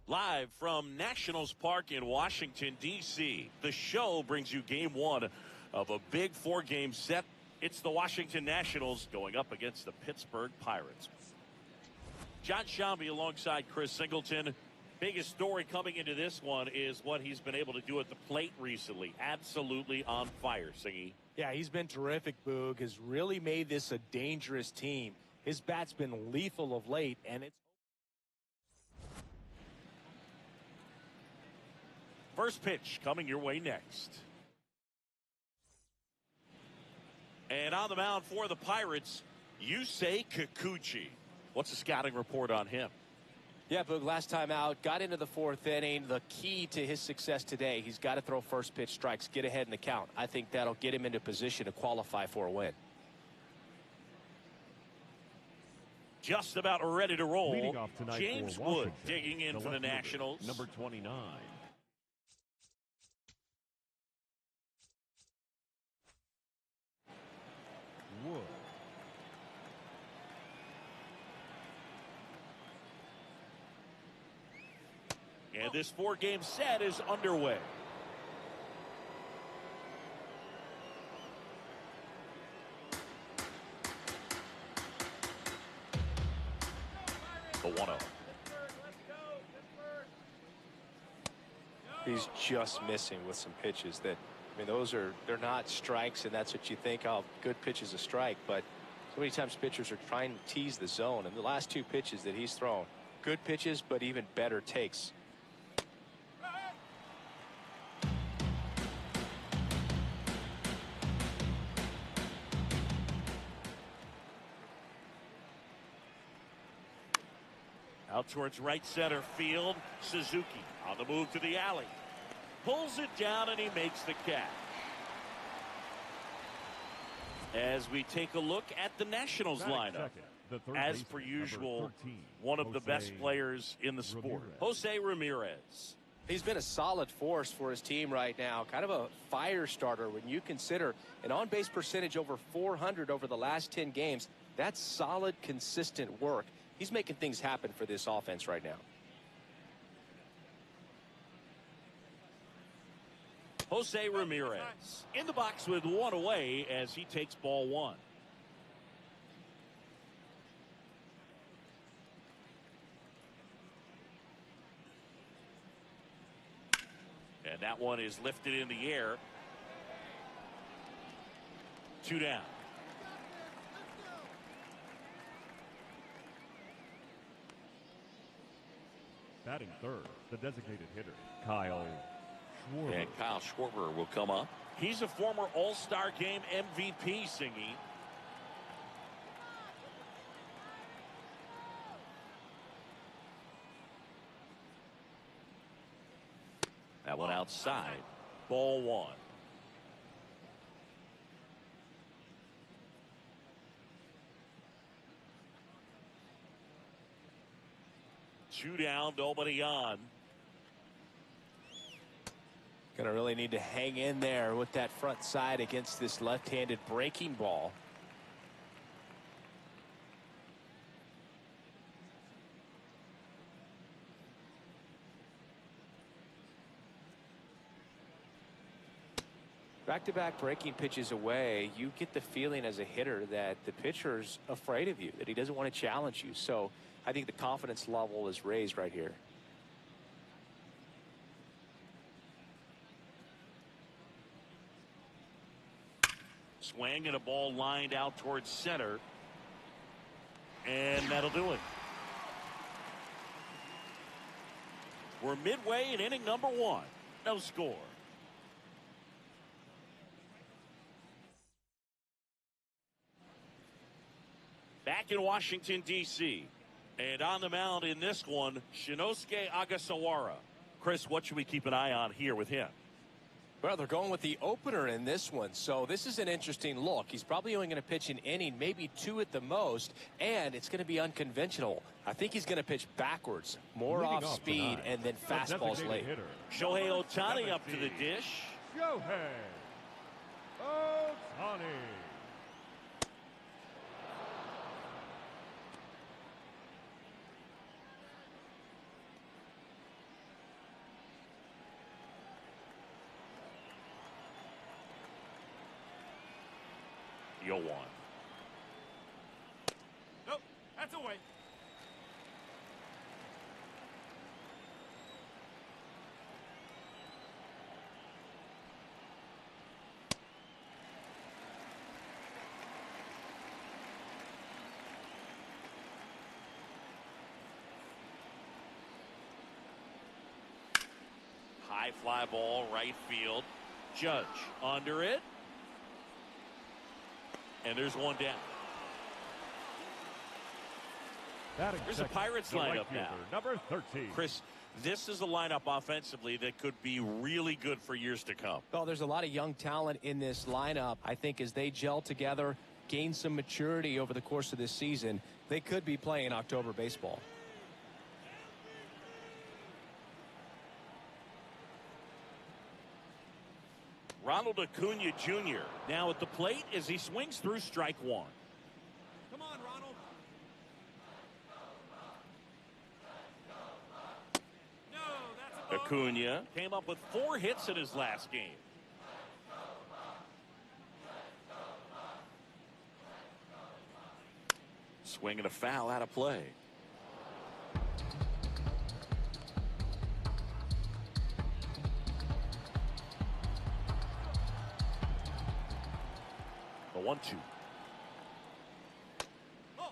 Live from Nationals Park in Washington, D.C., the show brings you game one of a big four-game set. It's the Washington Nationals going up against the Pittsburgh Pirates. John Shambi alongside Chris Singleton. Biggest story coming into this one is what he's been able to do at the plate recently. Absolutely on fire, Singy. Yeah, he's been terrific, Boog. Has really made this a dangerous team. His bat's been lethal of late, and it's... First pitch coming your way next. And on the mound for the Pirates, Yusei Kikuchi. What's the scouting report on him? Yeah, Boog, last time out, got into the fourth inning. The key to his success today, he's got to throw first pitch strikes, get ahead in the count. I think that'll get him into position to qualify for a win. Just about ready to roll. Leading off tonight James for Wood Washington, digging in for the Nationals. Number 29. Wood. And this four-game set is underway. The 1-0. He's just missing with some pitches that, I mean, they're not strikes, and that's what you think, oh, good pitch is a strike. But so many times pitchers are trying to tease the zone, and the last two pitches that he's thrown, good pitches, but even better takes. Out towards right center field. Suzuki on the move to the alley. Pulls it down and he makes the catch. As we take a look at the Nationals lineup. As per usual, 13, one of the best players in the sport, Jose Ramirez. He's been a solid force for his team right now. Kind of a fire starter when you consider an on-base percentage over 400 over the last 10 games. That's solid, consistent work. He's making things happen for this offense right now. Jose Ramirez in the box with one away as he takes ball one. And that one is lifted in the air. 2 down. Batting third, the designated hitter, Kyle Schwarber. And Kyle Schwarber will come up. He's a former All-Star Game MVP, Singy. That one outside. Ball one. Two down, nobody on. Gonna really need to hang in there with that front side against this left-handed breaking ball. Back-to-back breaking pitches away, you get the feeling as a hitter that the pitcher's afraid of you, that he doesn't want to challenge you. So I think the confidence level is raised right here. Swing and a ball lined out towards center. And that'll do it. We're midway in inning number one. No score. Back in Washington, D.C. And on the mound in this one, Shinosuke Agasawara. Chris, what should we keep an eye on here with him? Well, they're going with the opener in this one, so this is an interesting look. He's probably only going to pitch an inning, maybe two at the most, and it's going to be unconventional. I think he's going to pitch backwards, more off speed, and then fastballs late. Shohei Ohtani up to the dish. Shohei Ohtani. 3-1. Nope, that's away. High fly ball, right field. Judge under it. And there's one down. There's a Pirates lineup now. Number 13. Chris, this is a lineup offensively that could be really good for years to come. Well, there's a lot of young talent in this lineup. I think as they gel together, gain some maturity over the course of this season, they could be playing October baseball. Ronald Acuna Jr. now at the plate as he swings through strike one. Come on, Ronald. No, that's a ball. Acuna came up with 4 hits in his last game. Swing and a foul out of play. The 1-2. Oh.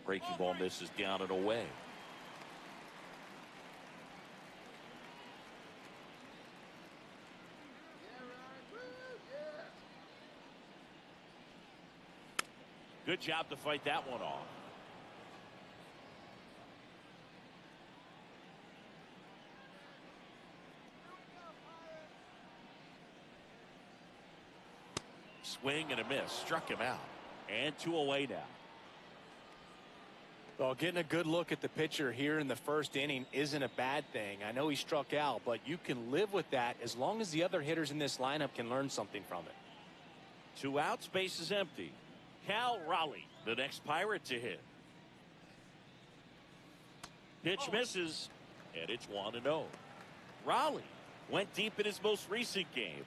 Breaking ball misses down and away. Good job to fight that one off. Swing and a miss. Struck him out. And 2 away now. Well, getting a good look at the pitcher here in the first inning isn't a bad thing. I know he struck out, but you can live with that as long as the other hitters in this lineup can learn something from it. 2 outs, base is empty. Cal Raleigh, the next Pirate to hit. Pitch misses, and it's 1-0. Raleigh went deep in his most recent game.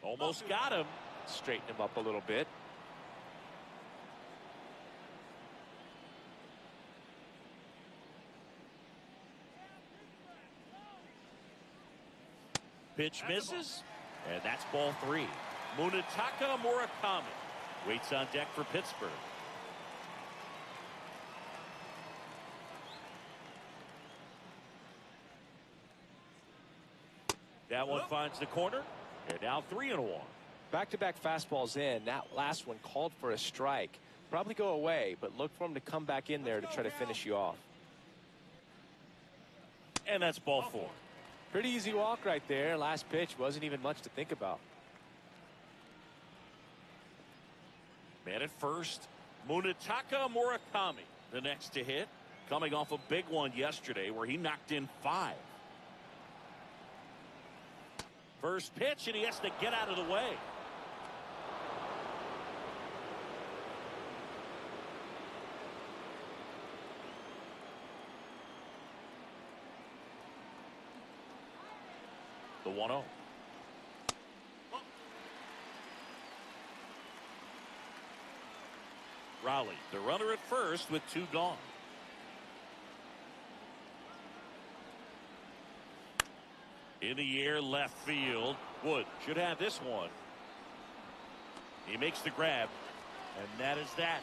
Almost got him. Straighten him up a little bit. Pitch misses, and that's ball 3. Munetaka Murakami waits on deck for Pittsburgh. That one finds the corner, and now 3-1. Back-to-back fastballs in. That last one called for a strike. Probably go away, but look for him to come back in there to try to finish you off. And that's ball 4. Pretty easy walk right there. Last pitch wasn't even much to think about. Man at first, Munetaka Murakami, the next to hit, coming off a big one yesterday where he knocked in 5. First pitch, and he has to get out of the way. The 1-0. Raleigh, the runner at first with 2 gone. In the air, left field. Wood should have this one. He makes the grab, and that is that.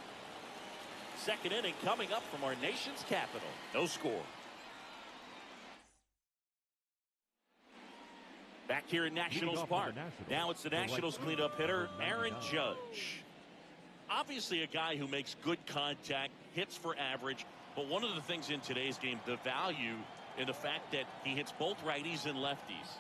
Second inning coming up from our nation's capital. No score. Back here in Nationals Park. Now it's the Nationals cleanup hitter, Aaron Judge. Obviously a guy who makes good contact, hits for average, but one of the things in today's game, the value in the fact that he hits both righties and lefties.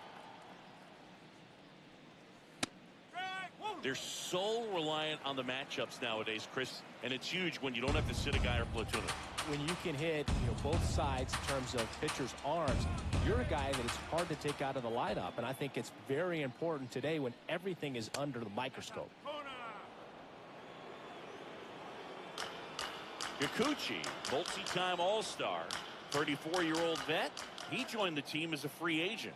They're so reliant on the matchups nowadays, Chris, and it's huge when you don't have to sit a guy or platoon him. When you can hit both sides in terms of pitchers' arms, you're a guy that it's hard to take out of the lineup, and I think it's very important today when everything is under the microscope. Kikuchi, multi-time All-Star, 34-year-old vet. He joined the team as a free agent.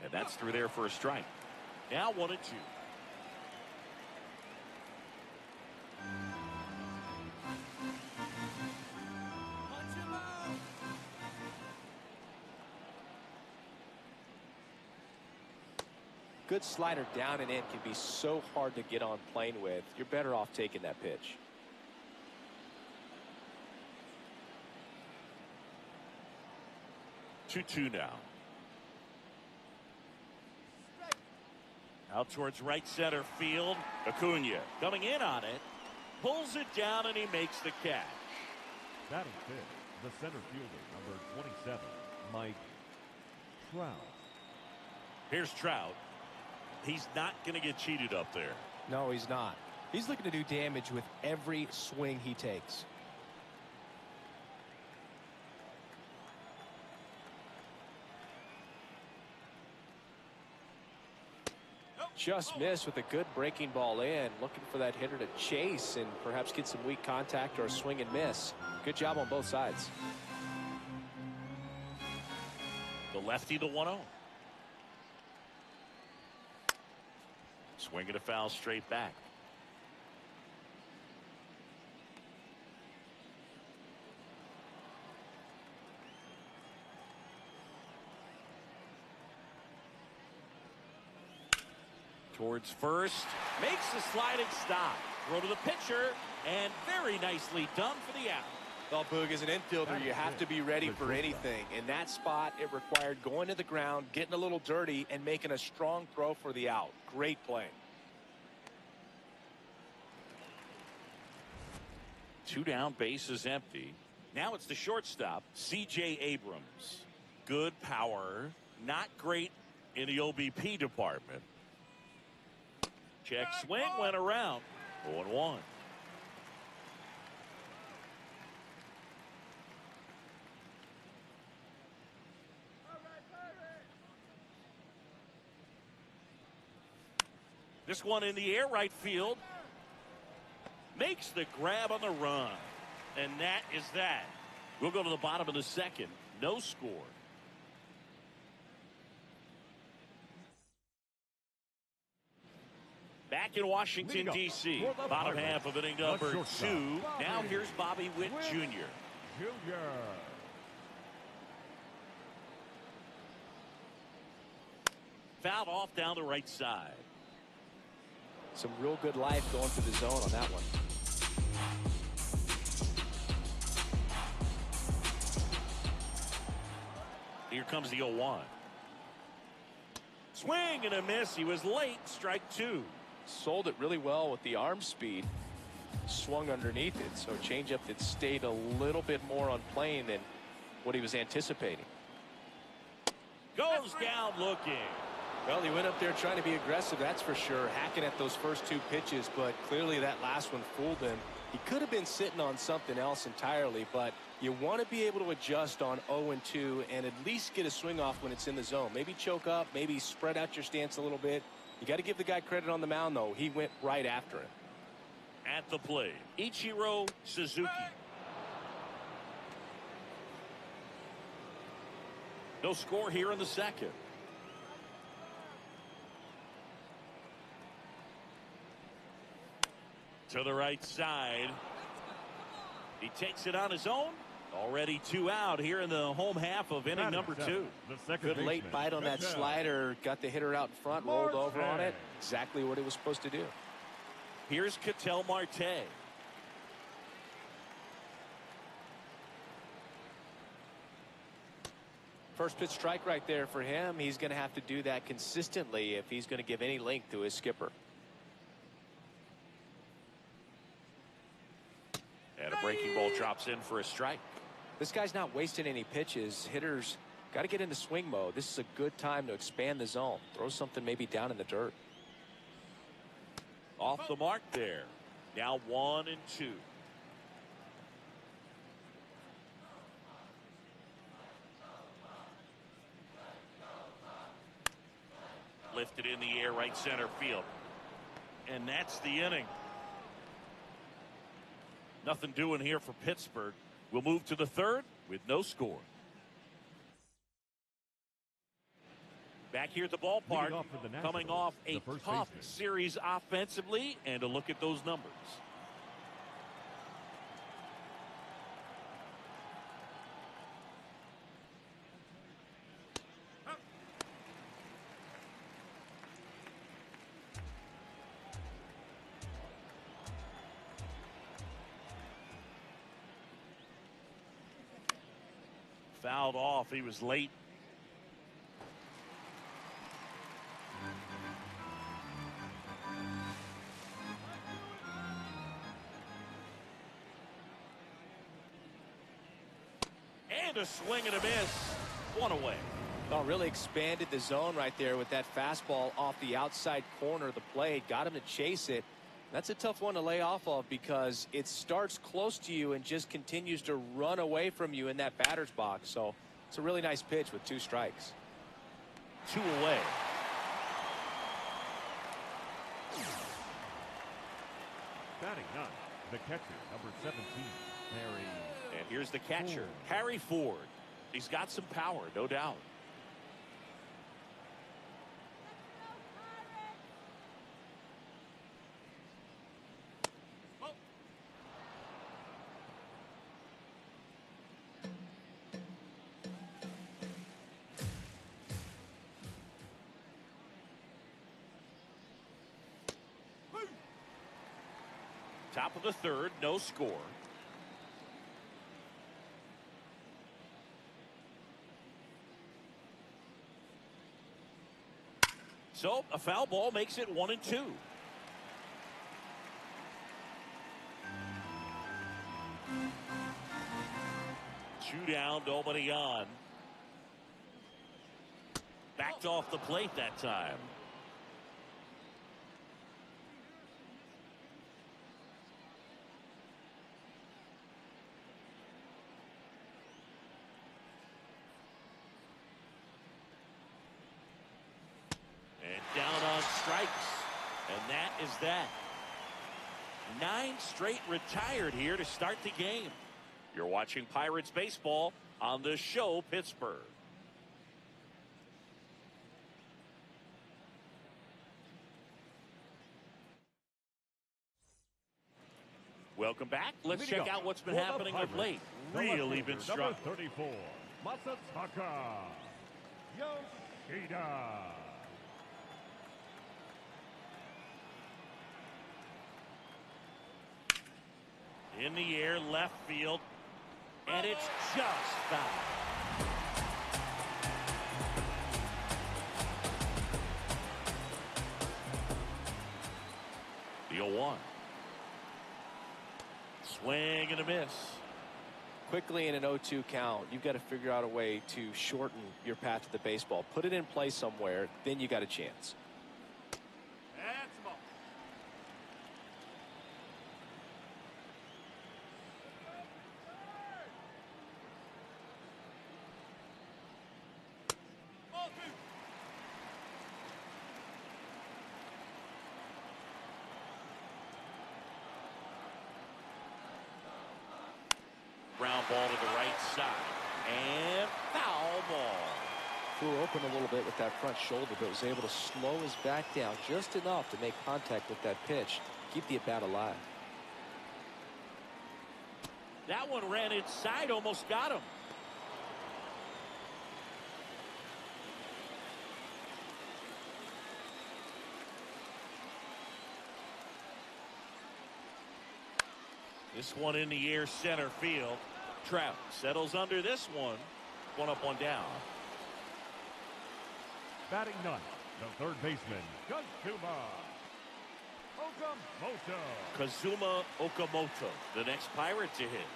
And that's through there for a strike. Now 1-2. Good slider down and in can be so hard to get on plane with. You're better off taking that pitch. Two now. Out towards right center field. Acuna coming in on it. Pulls it down and he makes the catch. Batting fifth, the center fielder, number 27, Mike Trout. Here's Trout. He's not going to get cheated up there. No, he's not. He's looking to do damage with every swing he takes. Just missed with a good breaking ball in. Looking for that hitter to chase and perhaps get some weak contact or a swing and miss. Good job on both sides. The lefty to 1-0. Swinging a foul straight back. Towards first, makes the sliding stop. Throw to the pitcher, and very nicely done for the out. Well, Boog, as an infielder, you have to be ready for anything. In that spot, it required going to the ground, getting a little dirty, and making a strong throw for the out. Great play. 2 down, base is empty. Now it's the shortstop, C.J. Abrams. Good power, not great in the OBP department. Check swing, went around. 0-1. This one in the air, right field. Makes the grab on the run. And that is that. We'll go to the bottom of the second. No score. Back in Washington, D.C. Bottom half of inning number 2. Now here's Bobby Witt Jr. Fouled off down the right side. Some real good life going through the zone on that one. Here comes the 0-1. Swing and a miss. He was late. Strike 2. Sold it really well with the arm speed. Swung underneath it, so changeup that stayed a little bit more on plane than what he was anticipating. Goes down looking. Well, he went up there trying to be aggressive, that's for sure, hacking at those first 2 pitches, but clearly that last one fooled him. He could have been sitting on something else entirely, but you want to be able to adjust on 0-2 and at least get a swing off when it's in the zone. Maybe choke up, maybe spread out your stance a little bit. You got to give the guy credit on the mound, though. He went right after him. At the plate, Ichiro Suzuki. No score here in the second. To the right side. He takes it on his own. Already 2 out here in the home half of inning number 2. Good late bite on that slider. Got the hitter out in front, rolled over on it. Exactly what he was supposed to do. Here's Ketel Marte. First pitch strike right there for him. He's going to have to do that consistently if he's going to give any length to his skipper. And a breaking ball drops in for a strike. This guy's not wasting any pitches. Hitters Got to get into swing mode. This is a good time to expand the zone. Throw something maybe down in the dirt. Off the mark there. Now 1-2. Lifted in the air, right center field. And that's the inning. Nothing doing here for Pittsburgh. We'll move to the third with no score. Back here at the ballpark, coming off a tough series offensively, and a look at those numbers. Fouled off. He was late. And a swing and a miss. One away. Oh, really expanded the zone right there with that fastball off the outside corner of the plate. Got him to chase it. That's a tough one to lay off of because it starts close to you and just continues to run away from you in that batter's box. So it's a really nice pitch with 2 strikes. 2 away. Batting 9, the catcher, number 17, Harry. And here's the catcher, Harry Ford. He's got some power, no doubt. Top of the third, no score. So a foul ball makes it 1-2. 2 down, nobody on. Backed off the plate that time. Strikes, and that is that. 9 straight retired here to start the game. You're watching Pirates baseball on the show Pittsburgh. Welcome back. Let's check out what's been happening of late. Really been strong. 34, Masataka Yoshida. In the air, left field, and it's just foul. The 0-1. Swing and a miss. Quickly in an 0-2 count, you've got to figure out a way to shorten your path to the baseball. Put it in play somewhere, then you got a chance. Ground ball to the right side. And foul ball. Flew open a little bit with that front shoulder, but was able to slow his back down just enough to make contact with that pitch. Keep the at-bat alive. That one ran inside, almost got him. This one in the air, center field. Trout settles under this one. 1 up, 1 down. Batting 9, the third baseman, Kazuma Okamoto. The next Pirate to hit.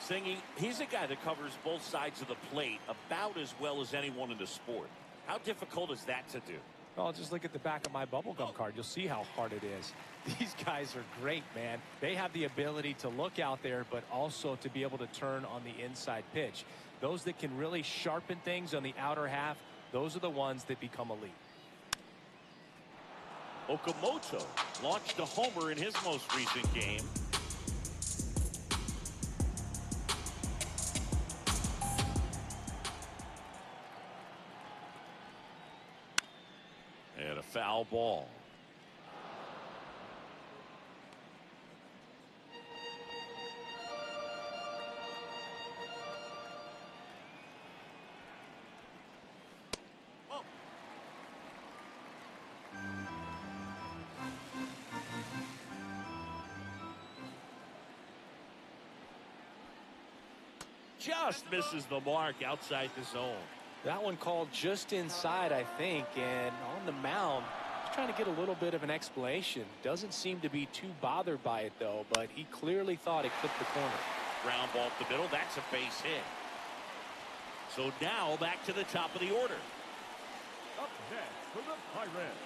Singing, he's a guy that covers both sides of the plate about as well as anyone in the sport. How difficult is that to do? Well, just look at the back of my bubblegum card. You'll see how hard it is. These guys are great, man. They have the ability to look out there, but also to be able to turn on the inside pitch. Those that can really sharpen things on the outer half, those are the ones that become elite. Okamoto launched a homer in his most recent game. And a foul ball. Just misses the mark outside the zone. That one called just inside, I think, and on the mound, he's trying to get a little bit of an explanation. Doesn't seem to be too bothered by it, though, but he clearly thought it clipped the corner. Ground ball up the middle. That's a base hit. So now back to the top of the order. Up next for the Pirates,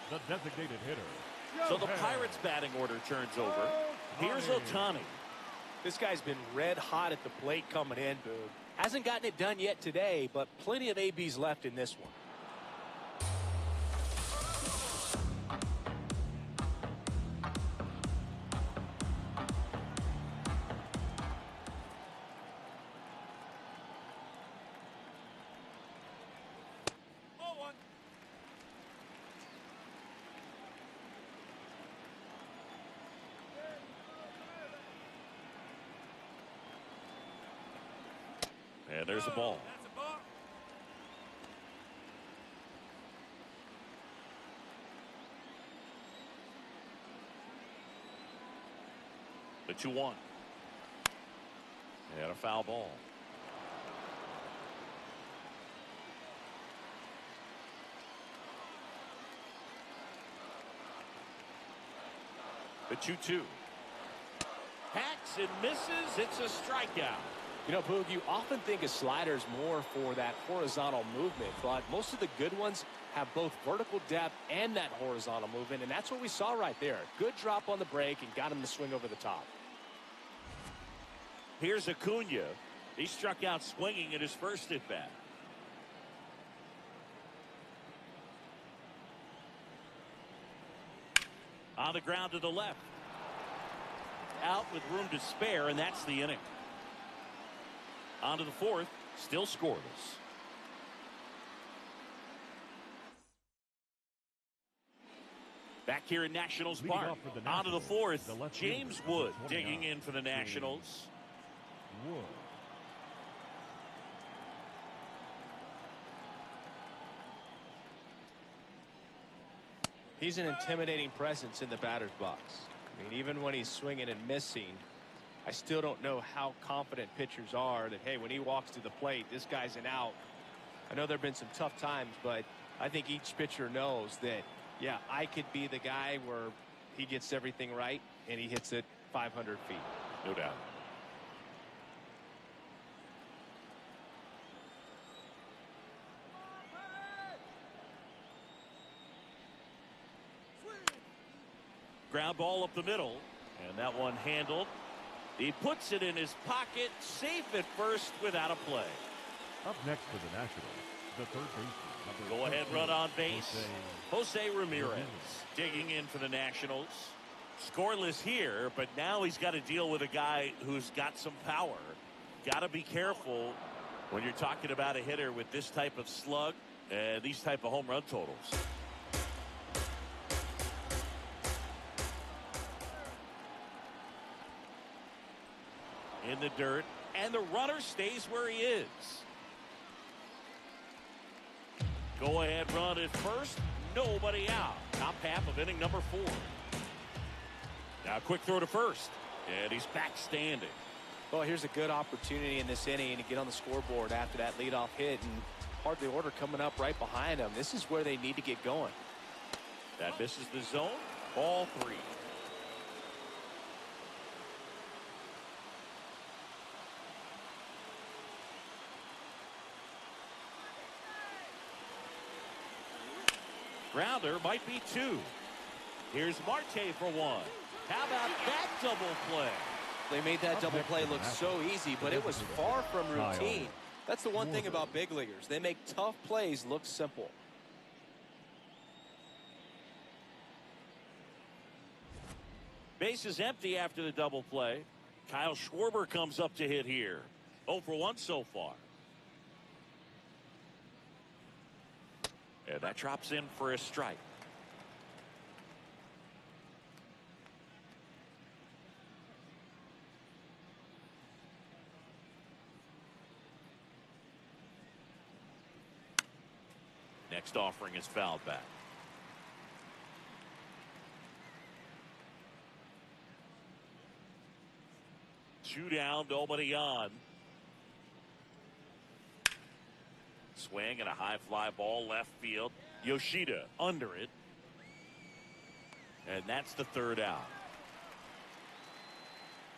the designated hitter. So the Pirates batting order turns over. Here's Ohtani. This guy's been red hot at the plate coming in, Boog. Hasn't gotten it done yet today, but plenty of ABs left in this one. And there's a ball. The 2-1. And a foul ball. The 2-2. Hacks and misses. It's a strikeout. You know, Boog, you often think of sliders more for that horizontal movement, but most of the good ones have both vertical depth and that horizontal movement, and that's what we saw right there. Good drop on the break and got him to swing over the top. Here's Acuna. He struck out swinging at his first at-bat. On the ground to the left. Out with room to spare, and that's the inning. On to the fourth, still scoreless. Back here in Nationals Park. On to the fourth, James Wood digging in for the Nationals. Wood. He's an intimidating presence in the batter's box. I mean, even when he's swinging and missing, I still don't know how confident pitchers are that, hey, when he walks to the plate, this guy's an out. I know there have been some tough times, but I think each pitcher knows that, yeah, I could be the guy where he gets everything right and he hits it 500 feet. No doubt. Ground ball up the middle, and that one handled. He puts it in his pocket, safe at first without a play. Up next for the Nationals, the third baseman. Go ahead, run on base. Jose Ramirez digging in for the Nationals. Scoreless here, but now he's got to deal with a guy who's got some power. Got to be careful when you're talking about a hitter with this type of slug and these type of home run totals. In the dirt, and the runner stays where he is. Go ahead run at first, nobody out. Top half of inning number 4. Now quick throw to first, and he's back standing. Well, here's a good opportunity in this inning to get on the scoreboard after that leadoff hit, and part of the order coming up right behind him. This is where they need to get going. That misses the zone. Ball 3. Grounder might be 2. Here's Marte for 1. How about that double play? They made that double play look so easy, but it was far from routine. That's the one thing about big leaguers. They make tough plays look simple. Base is empty after the double play. Kyle Schwarber comes up to hit here. 0 for 1 so far. And that drops in for a strike. Next offering is fouled back. Two down, nobody on. Swing and a high fly ball left field. Yoshida under it. And that's the 3rd out.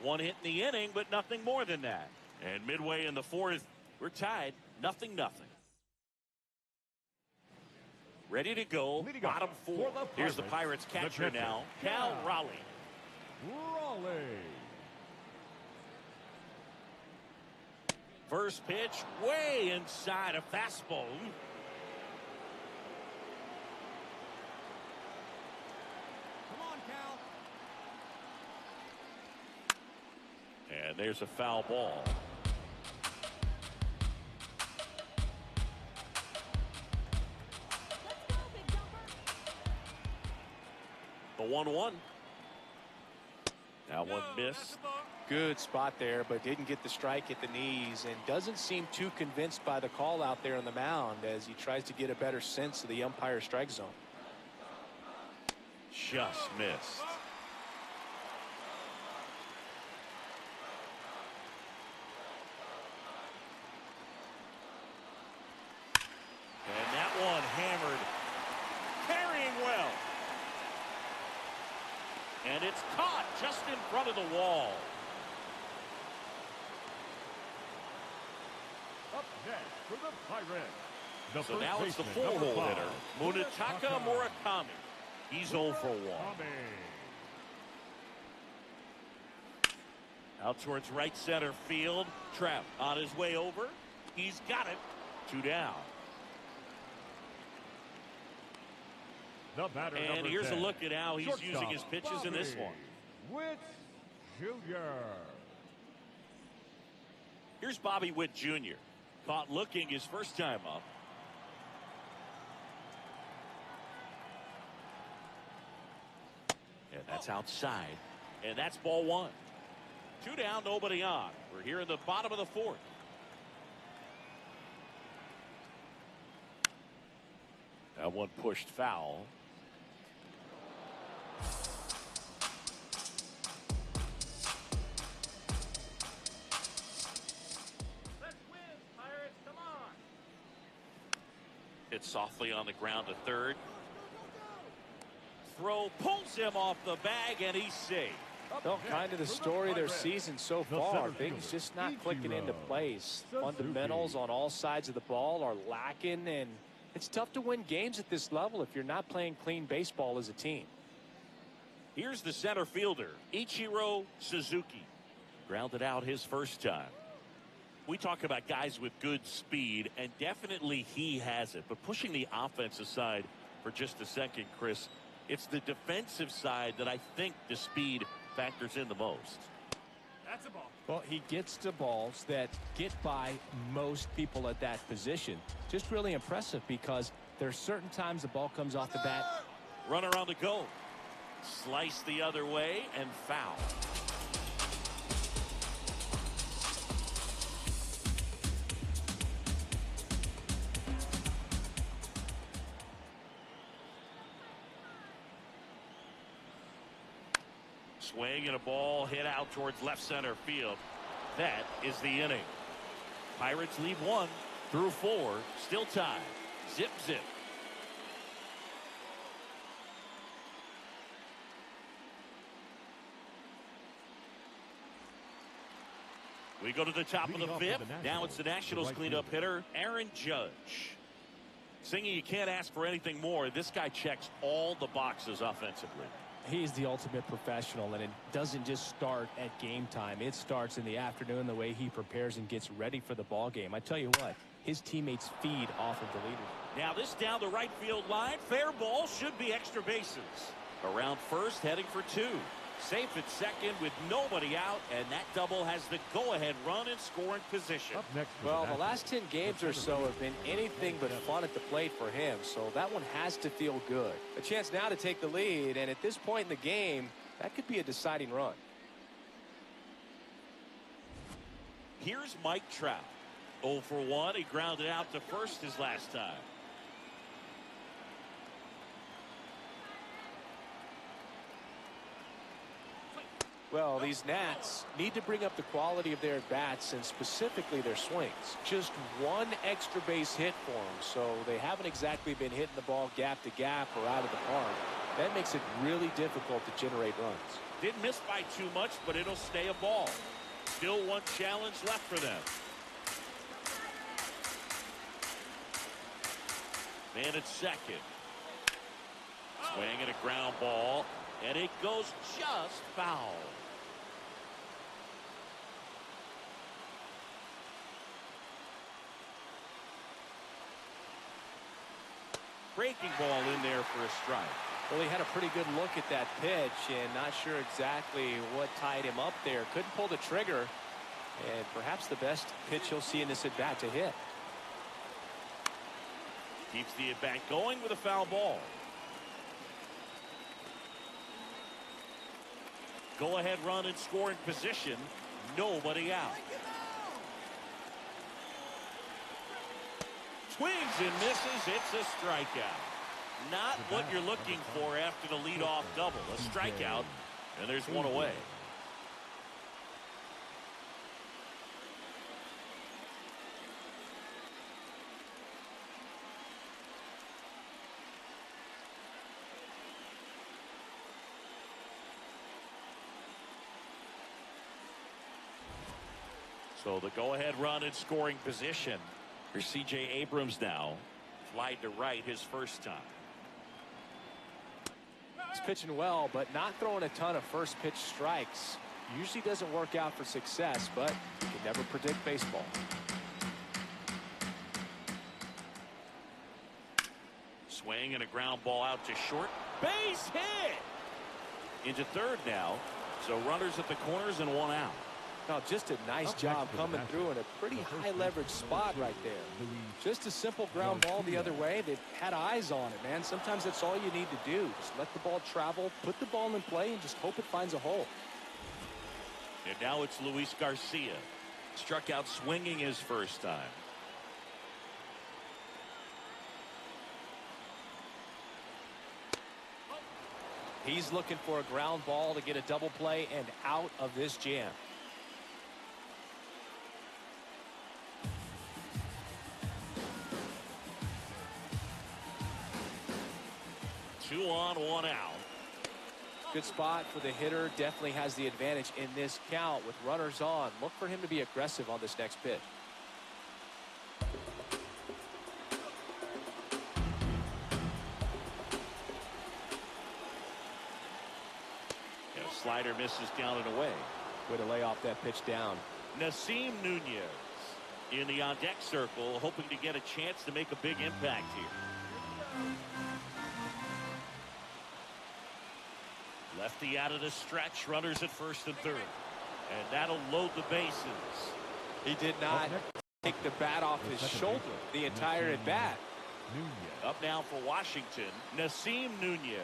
1 hit in the inning, but nothing more than that. And midway in the 4th, we're tied, 0-0. Ready to go, bottom 4. Here's the Pirates catcher now, Cal Raleigh. First pitch, way inside a fastball. Come on, Cal. And there's a foul ball. The 1-1. Now one miss. Good spot there, but didn't get the strike at the knees and doesn't seem too convinced by the call out there on the mound as he tries to get a better sense of the umpire strike zone. Just missed. And that one hammered, carrying well. And it's caught just in front of the wall. Up next for the Pirates. So now it's the full-hole hitter, Munetaka Murakami. He's 0 for 1. Out towards right center field. Trout on his way over. He's got it. 2 down. And here's a look at how he's using his pitches in this one. Witt Jr. Here's Bobby Witt Jr. Caught looking his first time up. And that's outside. And that's ball 1. 2 down, nobody on. We're here in the bottom of the 4th. That one pushed foul. Let's win, Pirates. Come on. Hit softly on the ground to 3rd. Throw pulls him off the bag, and he's safe. Well, kind of the story of their season so far. Things just not clicking into place. Fundamentals on all sides of the ball are lacking, and it's tough to win games at this level if you're not playing clean baseball as a team. Here's the center fielder, Ichiro Suzuki. Grounded out his first time. We talk about guys with good speed, and definitely he has it. But pushing the offense aside for just a second, Chris, it's the defensive side that I think the speed factors in the most. That's a ball. Well, he gets to balls that get by most people at that position. Just really impressive because there's certain times the ball comes off the bat. Runner on the go. Slice the other way and foul. Swing and a ball hit out towards left center field. That is the inning. Pirates lead 1 through 4. Still tied. Zip, zip. We go to the top of the 5th. Now it's the Nationals cleanup hitter, Aaron Judge. Singing, you can't ask for anything more. This guy checks all the boxes offensively. He's the ultimate professional, and it doesn't just start at game time. It starts in the afternoon, the way he prepares and gets ready for the ball game. I tell you what, his teammates feed off of the leader. Now this down the right field line. Fair ball, should be extra bases. Around first, heading for two. Safe at second with nobody out, and that double has the go-ahead run in scoring position. Up next, Well, the last 10 games or so have been anything but fun at the plate for him, so that one has to feel good. A chance now to take the lead, and at this point in the game, that could be a deciding run. Here's Mike Trout. 0 for 1. He grounded out to first his last time. Well, these Nats need to bring up the quality of their at-bats and specifically their swings. Just one extra base hit for them, so they haven't exactly been hitting the ball gap to gap or out of the park. That makes it really difficult to generate runs. Didn't miss by too much, but it'll stay a ball. Still one challenge left for them. Man at second. Swing and a ground ball, and it goes just foul. Breaking ball in there for a strike. Well, he had a pretty good look at that pitch and not sure exactly what tied him up there. Couldn't pull the trigger, and perhaps the best pitch he'll see in this at-bat to hit. Keeps the at-bat going with a foul ball. Go-ahead run in scoring position. Nobody out. Swings and misses. It's a strikeout. Not what you're looking for after the leadoff double. A strikeout, and there's one away. So the go-ahead run in scoring position. Here's C.J. Abrams now. Flied to right his first time. He's pitching well, but not throwing a ton of first pitch strikes. Usually doesn't work out for success, but you can never predict baseball. Swing and a ground ball out to short. Base hit! Into third now. So runners at the corners and one out. Now, just a nice job coming through in a pretty high leverage spot right there. Just a simple ground ball the other way. They had eyes on it, man. Sometimes that's all you need to do. Just let the ball travel, put the ball in play, and just hope it finds a hole. And now it's Luis Garcia. Struck out swinging his first time. He's looking for a ground ball to get a double play and out of this jam. Two on, one out. Good spot for the hitter. Definitely has the advantage in this count with runners on. Look for him to be aggressive on this next pitch. And a slider misses down and away. Way to lay off that pitch down. Nasim Nunez in the on-deck circle, hoping to get a chance to make a big impact here. Lefty out of the stretch, runners at first and third. And that'll load the bases. He did not take the bat off his shoulder the entire at bat. Up now for Washington, Nasim Nunez.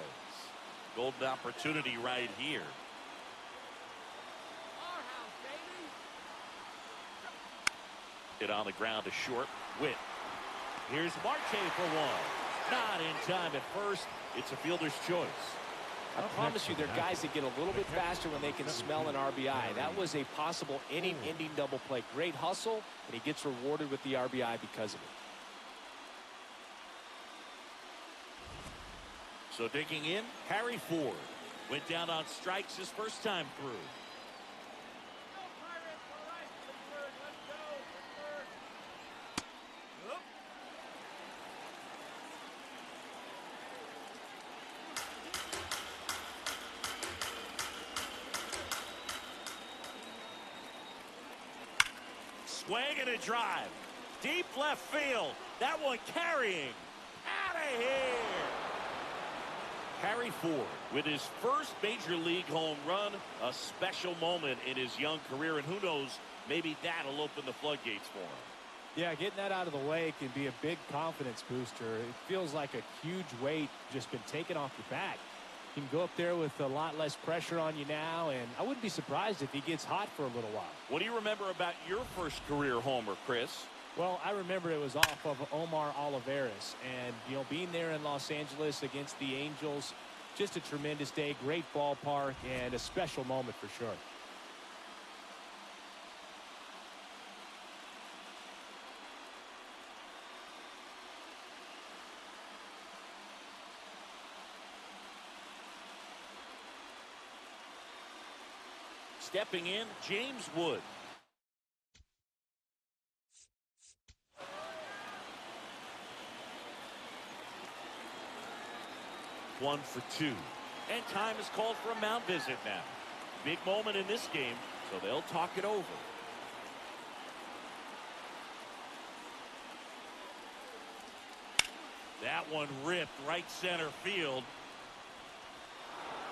Golden opportunity right here. Hit on the ground to short. Witt. Here's Marte for one. Not in time at first. It's a fielder's choice. I promise you, there are guys that get a little bit faster when they can smell an RBI. That was a possible inning-ending double play. Great hustle, and he gets rewarded with the RBI because of it. So digging in, Harry Ford went down on strikes his first time through. Swing and a drive. Deep left field. That one carrying. Out of here. Harry Ford with his first major league home run. A special moment in his young career. And who knows, maybe that'll open the floodgates for him. Yeah, getting that out of the way can be a big confidence booster. It feels like a huge weight just been taken off your back. You can go up there with a lot less pressure on you now, and I wouldn't be surprised if he gets hot for a little while. What do you remember about your first career homer, Chris? Well, I remember it was off of Omar Olivares, and, you know, being there in Los Angeles against the Angels, just a tremendous day, great ballpark, and a special moment for sure. Stepping in, James Wood. One for two. And time is called for a mound visit now. Big moment in this game, so they'll talk it over. That one ripped right center field.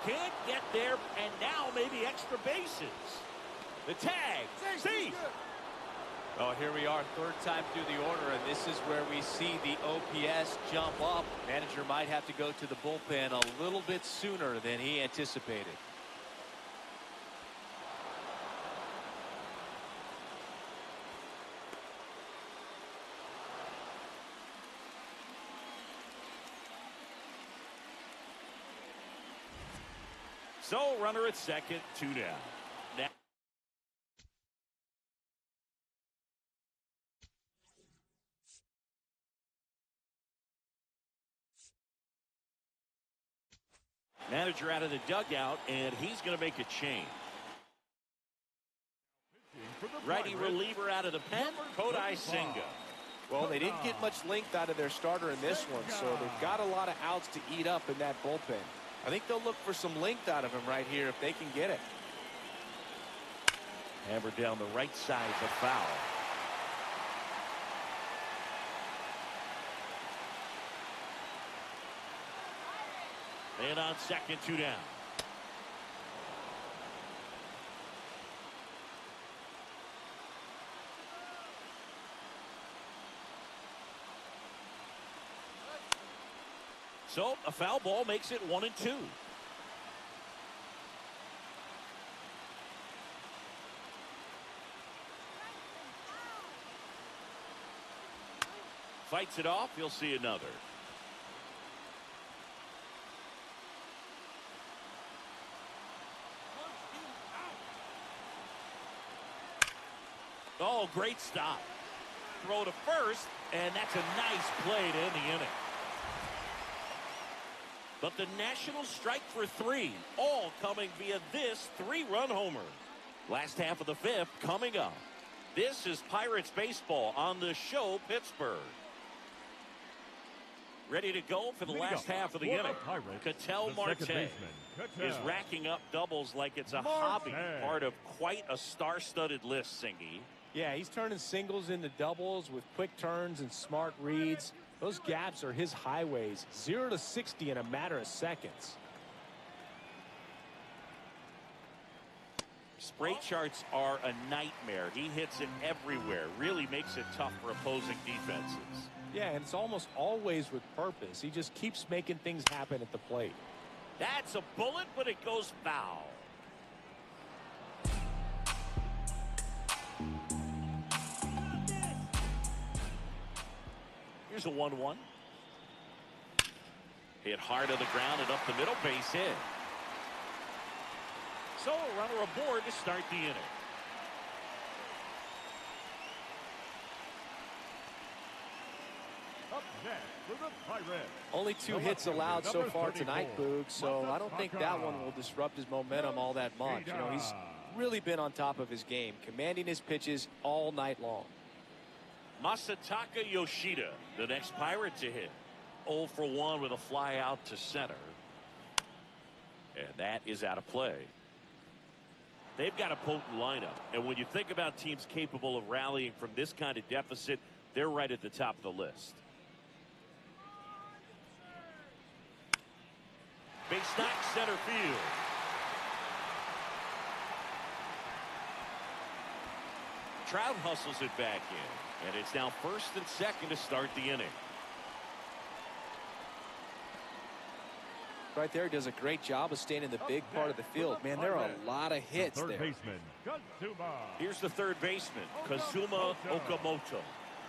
Can't get there, and now maybe extra bases. The tag. See. Oh, here we are, third time through the order, and this is where we see the OPS jump up. Manager might have to go to the bullpen a little bit sooner than he anticipated. So, runner at second, 2 down. Now, manager out of the dugout, and he's going to make a change. Righty reliever out of the pen, Kodai Senga. Well, they didn't get much length out of their starter in this one, so they've got a lot of outs to eat up in that bullpen. I think they'll look for some length out of him right here if they can get it. Hammered down the right side, the foul. And on second, 2 down. So a foul ball makes it 1 and 2. Fights it off. You'll see another. Oh, great stop. Throw to first, and that's a nice play to end the inning. But the Nationals strike for 3, all coming via this 3-run homer. Last half of the 5th coming up. This is Pirates baseball on the show Pittsburgh. Ready to go for the last half of the inning. Ketel Marte is racking up doubles like it's a hobby, part of quite a star-studded list, Singy. Yeah, he's turning singles into doubles with quick turns and smart reads. Those gaps are his highways, 0 to 60 in a matter of seconds. Spray charts are a nightmare. He hits it everywhere. Really makes it tough for opposing defenses. Yeah, and it's almost always with purpose. He just keeps making things happen at the plate. That's a bullet, but it goes foul. Here's a 1-1. Hit hard to the ground and up the middle, base hit. So a runner aboard to start the inning. Up next for the Pirates. Only 2 hits allowed so far tonight, Boog, so I don't think that one will disrupt his momentum all that much. You know, he's really been on top of his game, commanding his pitches all night long. Masataka Yoshida, the next Pirate to hit. 0 for 1 with a fly out to center. And that is out of play. They've got a potent lineup. And when you think about teams capable of rallying from this kind of deficit, they're right at the top of the list. Base knock center field. Trout hustles it back in. And it's now first and second to start the inning. Right there, does a great job of staying in the big part of the field. Man, there are a lot of hits there. Baseman, Kazuma. Here's the third baseman, Kazuma Okamoto.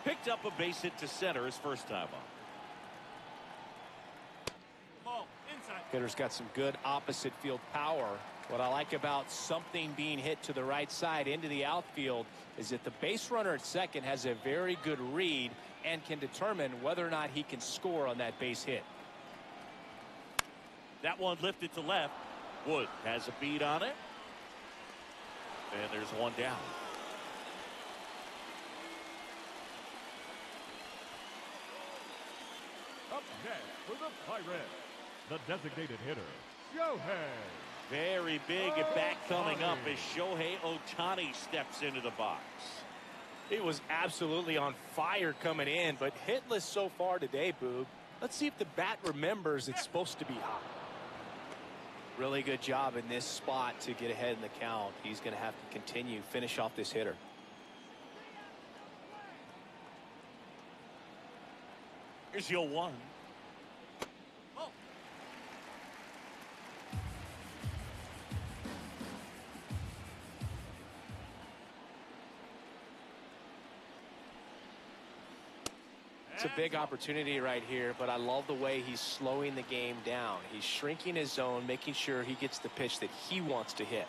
Picked up a base hit to center his first time up. Ball, inside. Hitter's got some good opposite field power. What I like about something being hit to the right side into the outfield is that the base runner at second has a very good read and can determine whether or not he can score on that base hit. That one lifted to left. Wood has a beat on it. And there's one down. Up next for the Pirates, the designated hitter, Shohei. Very big at bat coming up as Shohei Ohtani steps into the box. He was absolutely on fire coming in, but hitless so far today, Boog. Let's see if the bat remembers it's supposed to be hot. Really good job in this spot to get ahead in the count. He's going to have to continue, finish off this hitter. Here's your one. Ball. It's a big opportunity right here, but I love the way he's slowing the game down. He's shrinking his zone, making sure he gets the pitch that he wants to hit.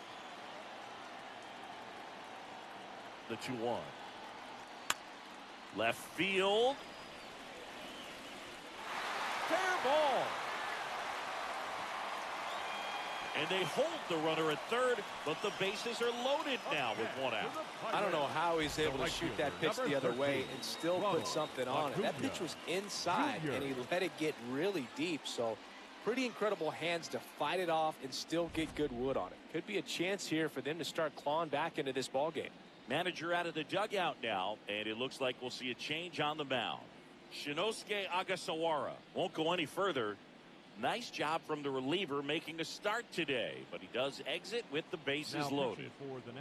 The 2-1. Left field. Fair ball. And they hold the runner at third, but the bases are loaded now with one out. I don't know how he's able to shoot that pitch the other way and still put something on it. That pitch was inside, and he let it get really deep. So pretty incredible hands to fight it off and still get good wood on it. Could be a chance here for them to start clawing back into this ball game. Manager out of the dugout now, and it looks like we'll see a change on the mound. Shinosuke Agasawara won't go any further. Nice job from the reliever making a start today, but he does exit with the bases loaded.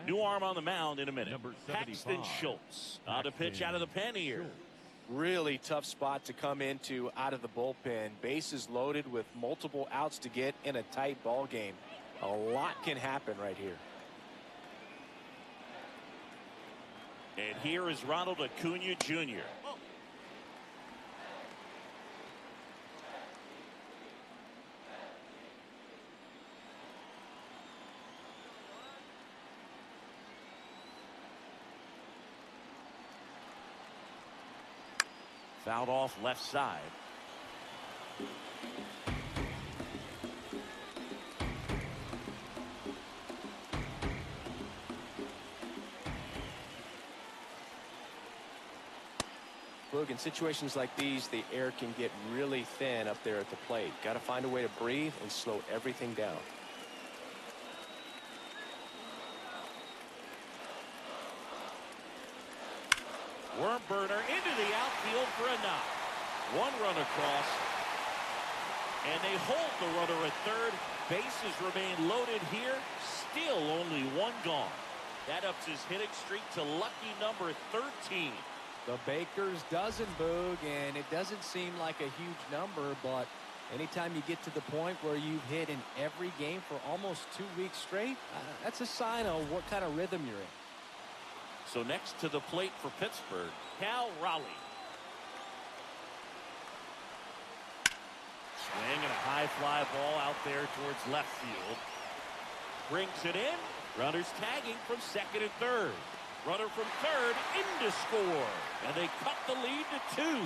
New arm on the mound in a minute. Paxton Schultz on to pitch out of the pen here. Really tough spot to come into out of the bullpen. Bases loaded with multiple outs to get in a tight ball game. A lot can happen right here. And here is Ronald Acuna Jr. Fouled off left side. Look, in situations like these, the air can get really thin up there at the plate. Got to find a way to breathe and slow everything down. Worm burner into the outfield for a knock. One run across. And they hold the runner at third. Bases remain loaded here. Still only one gone. That ups his hitting streak to lucky number 13. The Baker's dozen, Boog, and it doesn't seem like a huge number, but anytime you get to the point where you've hit in every game for almost 2 weeks straight, that's a sign of what kind of rhythm you're in. So next to the plate for Pittsburgh, Cal Raleigh. Swing and a high fly ball out there towards left field. Brings it in. Runners tagging from second and third. Runner from third in to score. And they cut the lead to 2.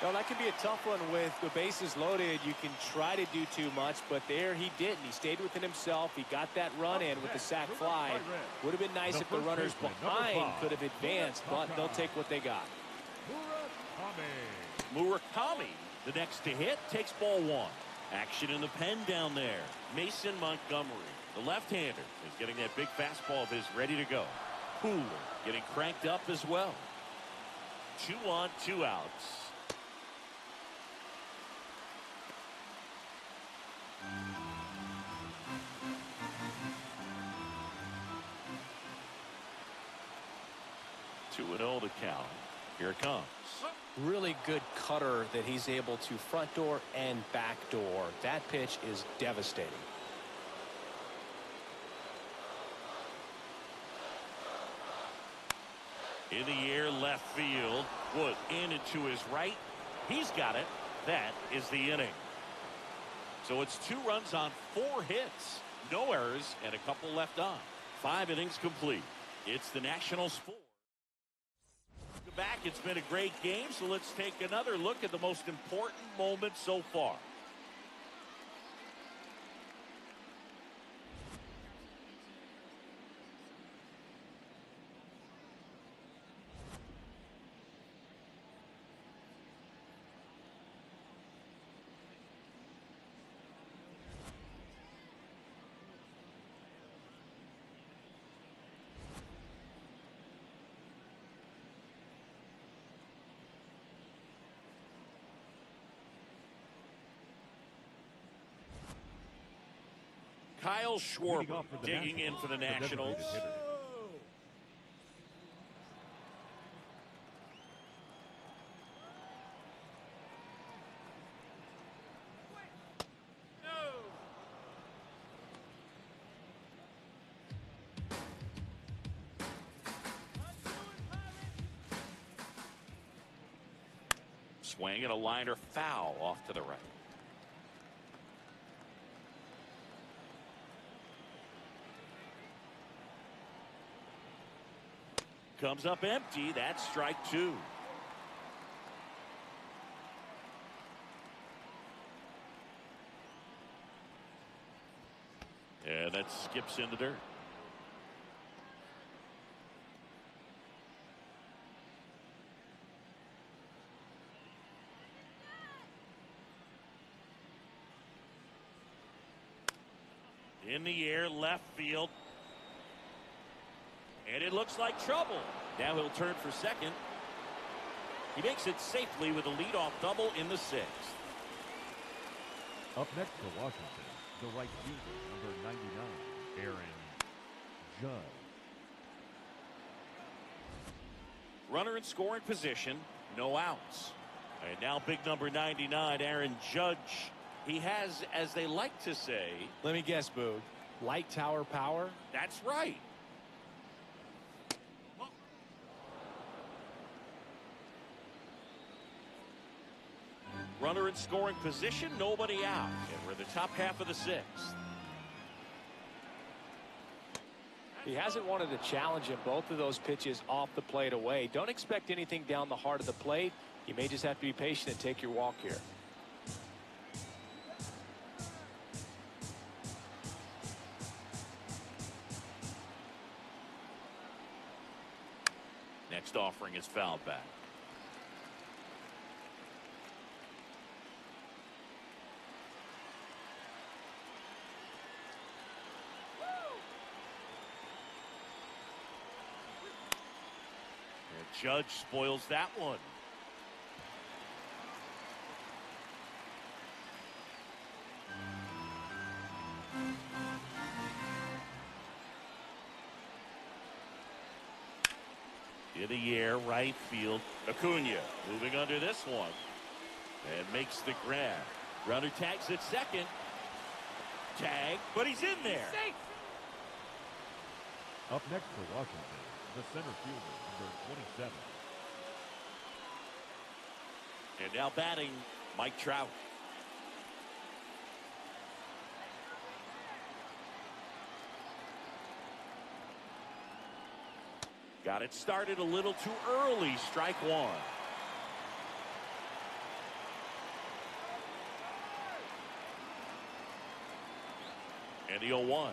Well, that can be a tough one with the bases loaded. You can try to do too much, but there he didn't. He stayed within himself. He got that run in with the sac fly. Would have been nice if the runners behind could have advanced, but they'll take what they got. Murakami, the next to hit, takes ball 1. Action in the pen down there. Mason Montgomery, the left-hander, is getting that big fastball of his ready to go. Cooler getting cranked up as well. 2 on, 2 outs. Two and 0 to count. Here it comes. Really good cutter that he's able to front door and back door. That pitch is devastating. In the air, left field. Wood in and to his right. He's got it. That is the inning. So it's 2 runs on 4 hits. No errors and a couple left on. 5 innings complete. It's the Nationals 4. Back, it's been a great game, so let's take another look at the most important moment so far. Kyle Schwarber digging in for the Nationals. Swing and a liner foul off to the right. Comes up empty. That's strike 2. And that skips in the dirt. In the air, left field. And it looks like trouble. Now he'll turn for second. He makes it safely with a leadoff double in the 6th. Up next for Washington, the right fielder, number 99, Aaron Judge. Runner in scoring position, no outs. And now big number 99, Aaron Judge. He has, as they like to say... Let me guess, Boog. Light tower power? That's right. Runner in scoring position, nobody out. And we're in the top half of the 6th. He hasn't wanted to challenge him. Both of those pitches off the plate away. Don't expect anything down the heart of the plate. You may just have to be patient and take your walk here. Next offering is fouled back. Judge spoils that one. In the air, right field. Acuna moving under this one and makes the grab. Runner tags at second. Tag, but he's in there. Up next for Washington, the center fielder, number 27. And now batting, Mike Trout. Got it started a little too early. Strike 1. And the 0-1.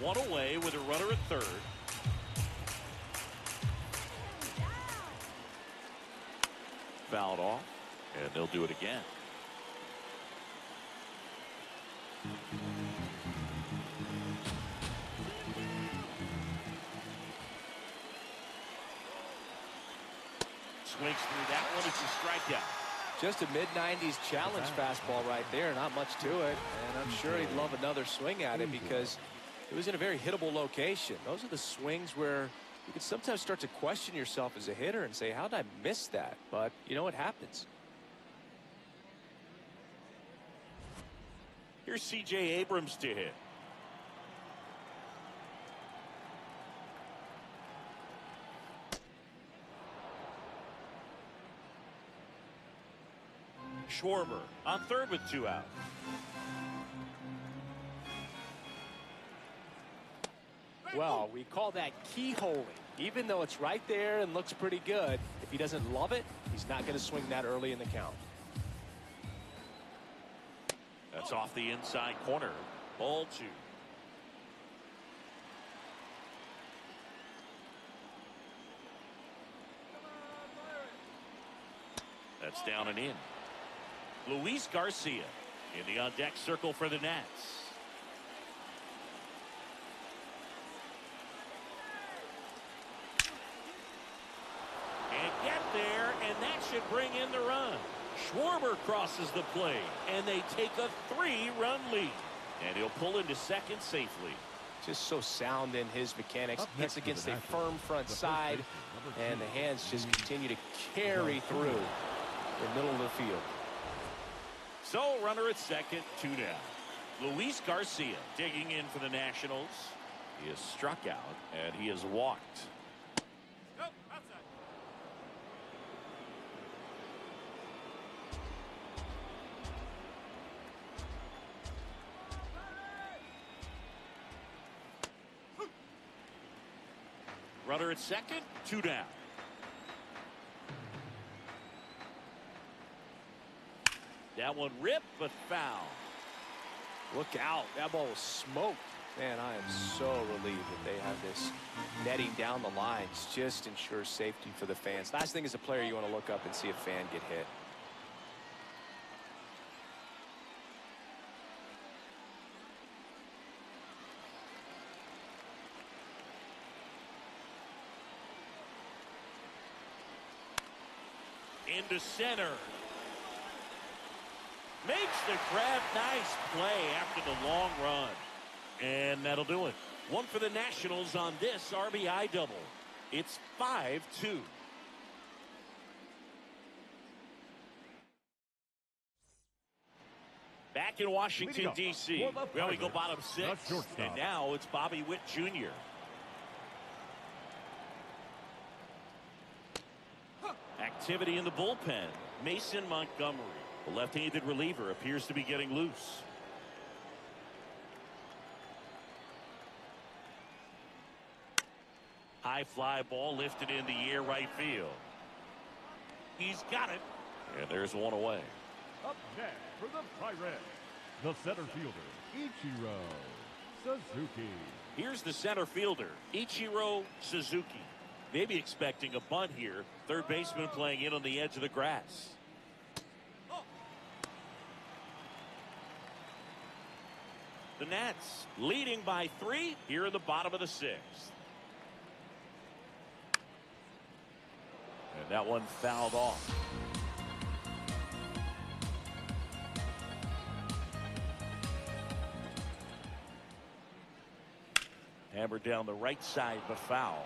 One away with a runner at third. Fouled off, and they'll do it again. Swings through that one. It's a strikeout. Just a mid-90s challenge fastball right there. Not much to it. And I'm sure he'd love another swing at it because it was in a very hittable location. Those are the swings where you can sometimes start to question yourself as a hitter and say, how did I miss that? But, you know, it happens. Here's C.J. Abrams to hit. Schwarber on third with 2 out. Well, we call that keyholing. Even though it's right there and looks pretty good, if he doesn't love it, he's not going to swing that early in the count. That's off the inside corner. Ball 2. That's down and in. Luis Garcia in the on-deck circle for the Nats. And get there, and that should bring in the run. Schwarber crosses the plate, and they take a 3-run lead. And he'll pull into second safely. Just so sound in his mechanics. Hits against a firm front side, and the hands just continue to carry through the middle of the field. So, runner at second, 2 down. Luis Garcia digging in for the Nationals. He is struck out, and he is walked. Go outside. Runner at second, 2 down. That one ripped, but foul. Look out. That ball was smoked. Man, I am so relieved that they have this netting down the lines. Just ensures safety for the fans. Last thing as a player, you want to look up and see a fan get hit. Into center. Makes the grab. Nice play after the long run. And that'll do it. One for the Nationals on this RBI double. It's 5-2. Back in Washington, D.C. Well, we go bottom 6. And now it's Bobby Witt Jr. Activity in the bullpen. Mason Montgomery, the left-handed reliever, appears to be getting loose. High fly ball lifted in the air right field. He's got it. And there's one away. Up next for the Pirates, the center fielder, Ichiro Suzuki. Here's the center fielder, Ichiro Suzuki. Maybe expecting a bunt here. Third baseman playing in on the edge of the grass. The Nats leading by 3 here in the bottom of the 6th. And that one fouled off. Hammered down the right side, but foul.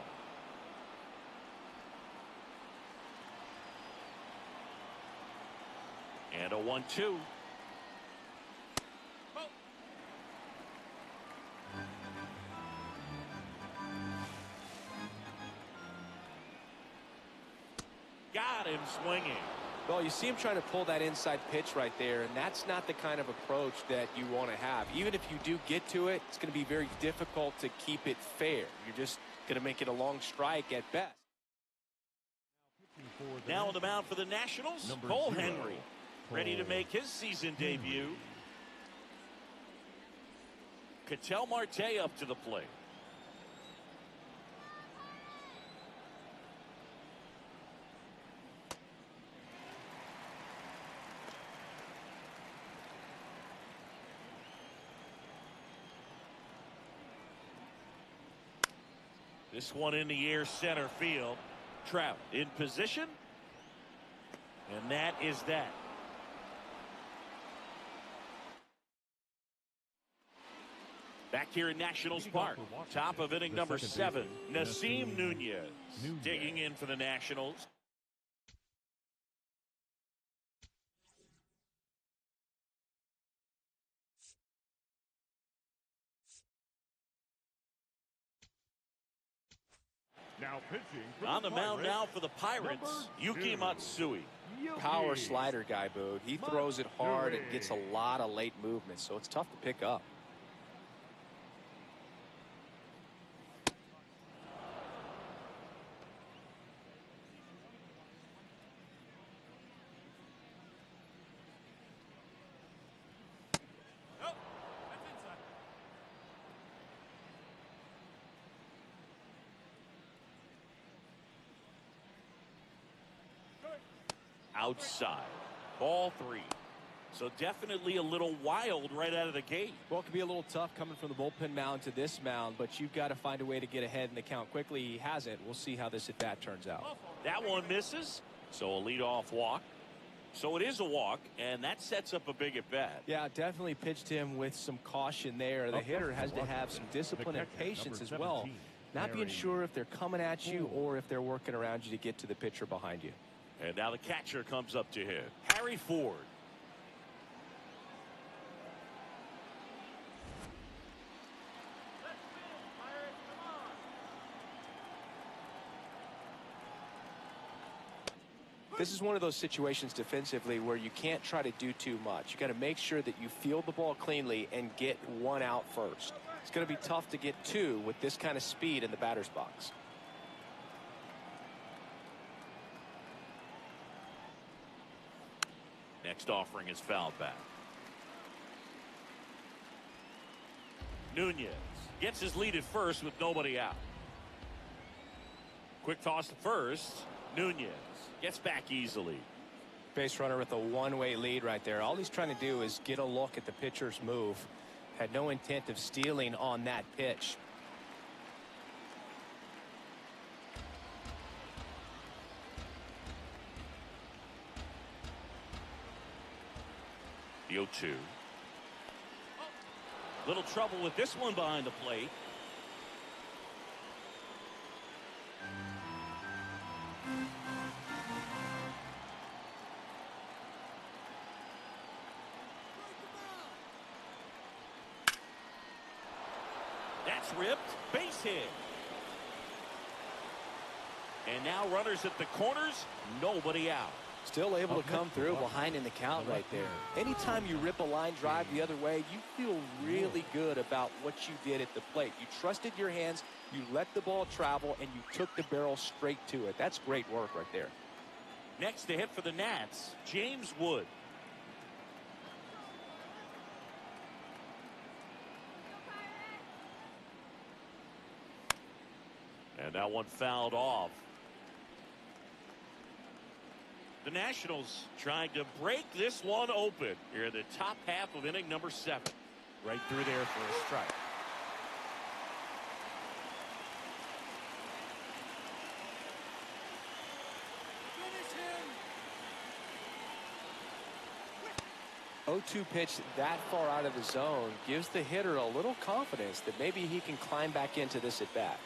And a 1-2. Got him swinging. Well, you see him trying to pull that inside pitch right there, and that's not the kind of approach that you want to have. Even if you do get to it, it's going to be very difficult to keep it fair. You're just going to make it a long strike at best. Now on the mound for the Nationals, Cole Henry, ready to make his season debut. Ketel Marte up to the plate. This one in the air, center field. Trout in position. And that is that. Back here in Nationals Park, top of inning number 7, Nasim Nunez digging in for the Nationals. Now pitching for On the mound Pirates, now for the Pirates, Yuki Matsui. Power slider guy, Boog. He throws it hard and gets a lot of late movement, so it's tough to pick up. Nope. That's inside. Outside. Ball 3. So definitely a little wild right out of the gate. Well, it can be a little tough coming from the bullpen mound to this mound, but you've got to find a way to get ahead in the count quickly. He hasn't. We'll see how this at-bat turns out. That one misses. So a leadoff walk. So it is a walk, and that sets up a big at-bat. Yeah, definitely pitched him with some caution there. The hitter has to have some discipline and patience as well. Not being sure if they're coming at you or if they're working around you to get to the pitcher behind you. And now the catcher comes up to hit. Harry Ford. This is one of those situations defensively where you can't try to do too much. You got to make sure that you field the ball cleanly and get one out first. It's going to be tough to get 2 with this kind of speed in the batter's box. Next offering is fouled back. Nunez gets his lead at first with nobody out. Quick toss to first. Nunez gets back easily. Base runner with a one-way lead right there. All he's trying to do is get a look at the pitcher's move. Had no intent of stealing on that pitch. The 0-2. Little trouble with this one behind the plate. That's ripped. Base hit. And now runners at the corners. Nobody out. Still able to come through behind in the count right there. Anytime you rip a line drive the other way, you feel really good about what you did at the plate. You trusted your hands, you let the ball travel, and you took the barrel straight to it. That's great work right there. Next to hit for the Nats, James Wood. And that one fouled off. The Nationals trying to break this one open here in the top half of inning number 7. Right through there for a strike. Finish him. 0-2 pitch that far out of the zone gives the hitter a little confidence that maybe he can climb back into this at bat.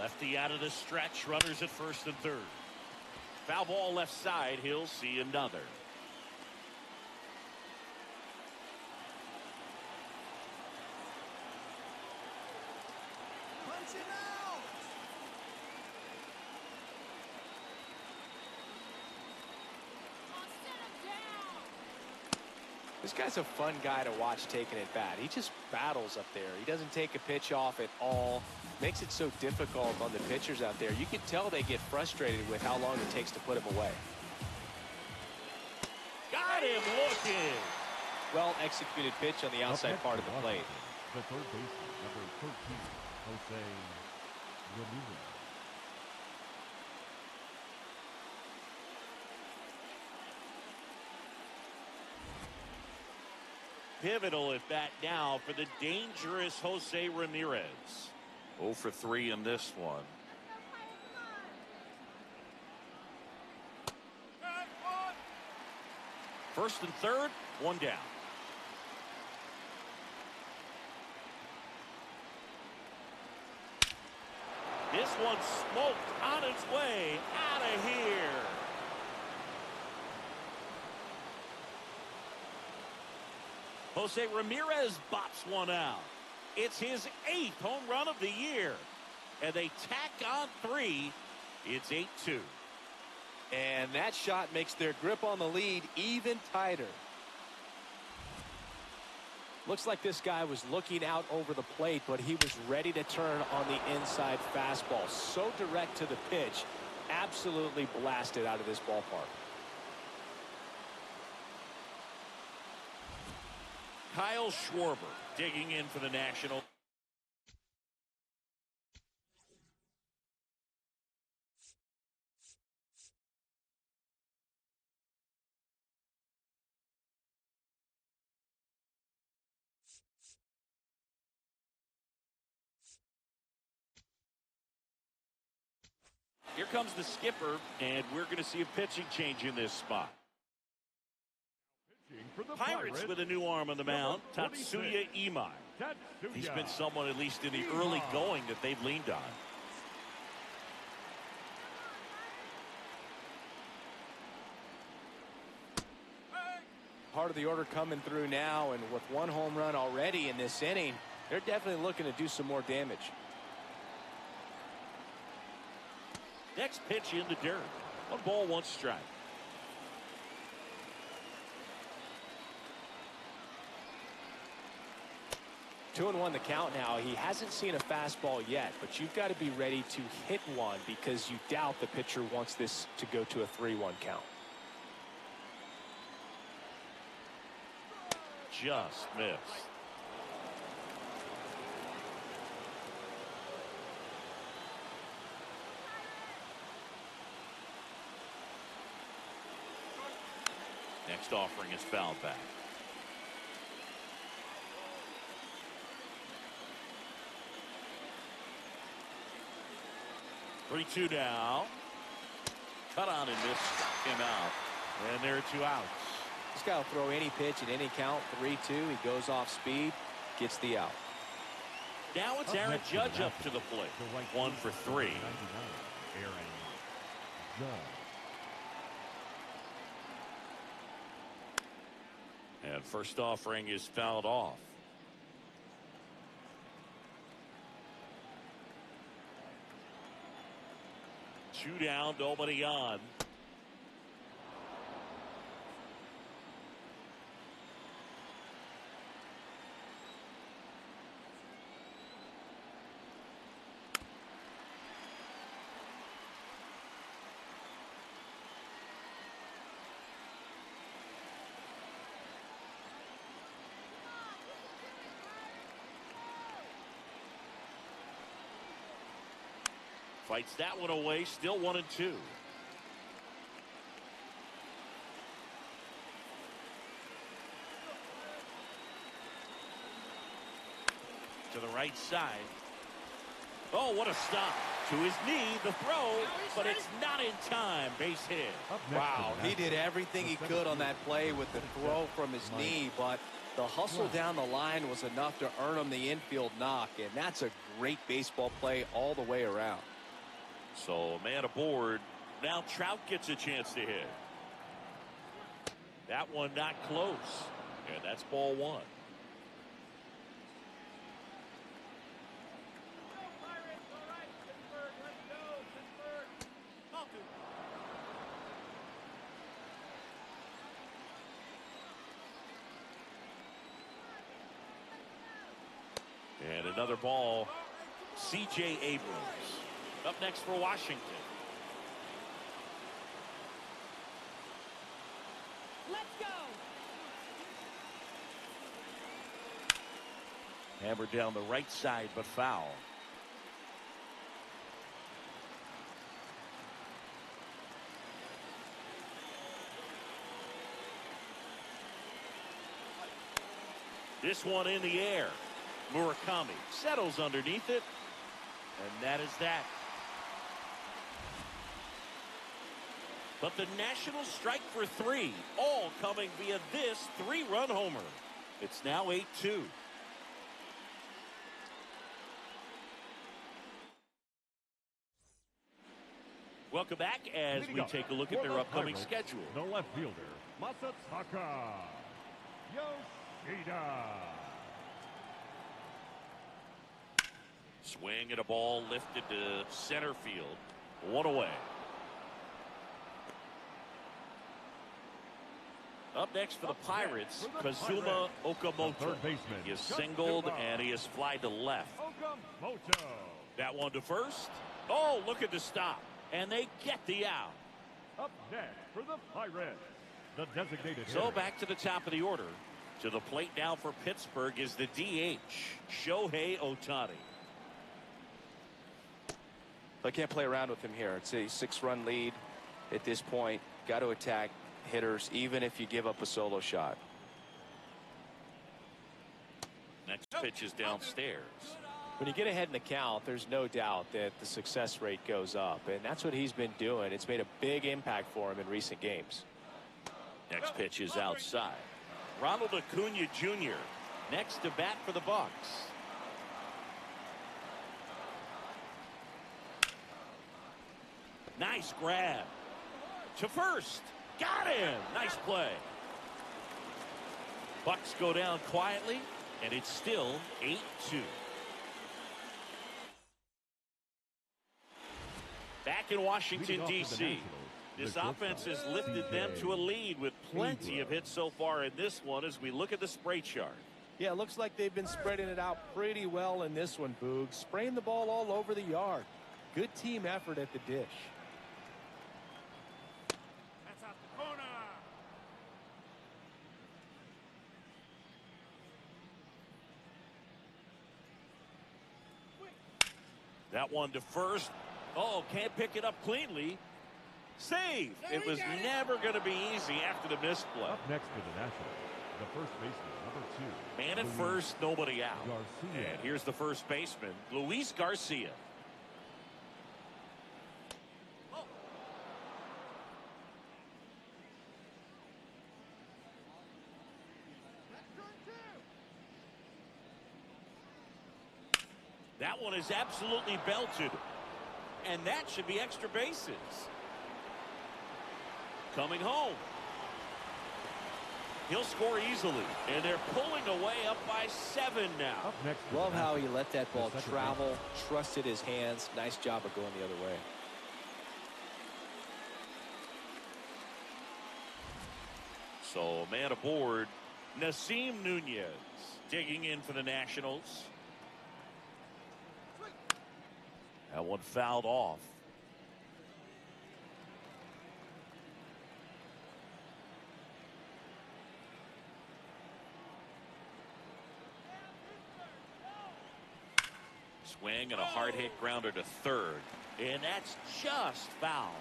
Lefty out of the stretch, runners at first and third. Foul ball left side, he'll see another. Punch it out. This guy's a fun guy to watch taking at bat. He just battles up there. He doesn't take a pitch off at all. Makes it so difficult on the pitchers out there. You can tell they get frustrated with how long it takes to put him away. Got him looking. well-executed pitch on the outside part of the plate. The third baseman, number 13, Jose Ramirez. Pivotal at bat now for the dangerous Jose Ramirez. 0 for 3 in this one. First and third, one down. This one smoked on its way out of here. Jose Ramirez bops one out. It's his 8th home run of the year. And they tack on 3. It's 8-2. And that shot makes their grip on the lead even tighter. Looks like this guy was looking out over the plate, but he was ready to turn on the inside fastball. So direct to the pitch. Absolutely blasted out of this ballpark. Kyle Schwarber digging in for the National. Here comes the skipper, and we're going to see a pitching change in this spot. For the Pirates with a new arm on the mound, Tatsuya Imai. He's been someone, at least in the early going, that they've leaned on. Part of the order coming through now, and with 1 home run already in this inning, they're definitely looking to do some more damage. Next pitch in the dirt. 1 ball, 1 strike. Two and 1 the count now. He hasn't seen a fastball yet, but you've got to be ready to hit one because you doubt the pitcher wants this to go to a 3-1 count. Just missed. Next offering is fouled back. Three-two now. Cut on and missed. Struck him out. And there are 2 outs. This guy will throw any pitch at any count. 3-2. He goes off speed. Gets the out. Now it's Aaron Judge up to the plate. 1 for 3. Aaron Judge. And first offering is fouled off. Two down, nobody on. Fights that one away, still 1-2. To the right side. Oh, what a stop. To his knee, the throw, but it's not in time. Base hit. Wow, he did everything he could on that play with the throw from his knee, but the hustle down the line was enough to earn him the infield knock, and that's a great baseball play all the way around. So a man aboard. Now Trout gets a chance to hit. That one not close. And that's ball 1. And another ball. C.J. Abrams up next for Washington. Let's go. Hammered down the right side, but foul. This one in the air. Murakami settles underneath it. And that is that. But the Nationals strike for 3, all coming via this 3-run homer. It's now 8-2. Welcome back as we take a look at their upcoming schedule. The left fielder, Masataka Yoshida. Swing and a ball lifted to center field. 1 away. Up next for the Pirates, Kazuma Okamoto. He is singled and he is fly to left. That one to first. Oh, look at the stop. And they get the out. Up next for the Pirates, the designated So hitter. back to the top of the order. To the plate now for Pittsburgh is the DH, Shohei Ohtani. I can't play around with him here. It's a 6-run lead at this point. Got to attack hitters, even if you give up a solo shot. Next pitch is downstairs. When you get ahead in the count, there's no doubt that the success rate goes up, and that's what he's been doing. It's made a big impact for him in recent games. Next pitch is outside. Ronald Acuna Jr. next to bat for the Bucks. Nice grab. To first. Got him. Nice play. Bucks go down quietly, and it's still 8-2. Back in Washington, D.C., this offense has lifted them to a lead with plenty of hits so far in this one as we look at the spray chart. Yeah, it looks like they've been spreading it out pretty well in this one, Boog. Spraying the ball all over the yard. Good team effort at the dish. That's out the corner. That one to first. Oh, can't pick it up cleanly. Save. It was never going to be easy after the misplay. Up next for the Nationals, the first baseman, number 2. Man at first, nobody out. Garcia. And here's the first baseman, Luis Garcia. That one is absolutely belted. And that should be extra bases. Coming home. He'll score easily. And they're pulling away up by 7 now. Up next for Love the how he Nationals, let that ball the second travel, baseman. trusted his hands. Nice job of going the other way. So, man aboard, Nasim Nunez digging in for the Nationals. That one fouled off. Swing and a hard hit grounder to third. And that's just foul.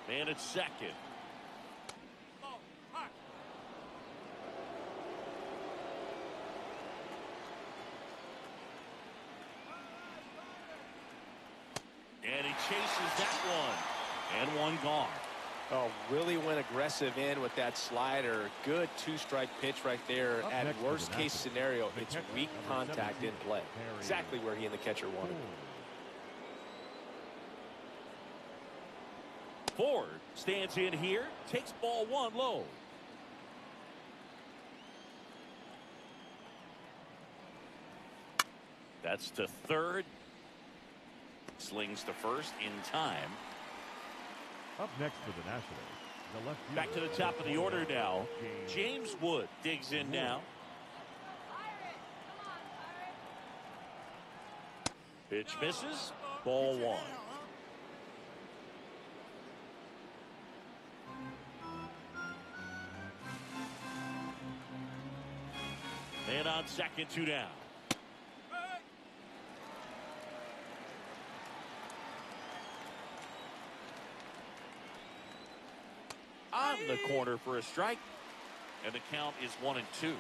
Man at second. And he chases that one. And one gone. Oh, really went aggressive in with that slider. Good 2-strike pitch right there. Up At next for the worst case Nationals, scenario, the it's catcher, weak number contact in 17, play. Harry. Exactly where he and the catcher wanted. Ford stands in here, takes ball 1 low. That's to third. Slings to first in time. Up next for the Nationals, the left fielder. Back to the top of the order now. James Wood digs in now. Pitch misses. Ball 1. And on second, 2 down. On the corner for a strike. And the count is 1-2.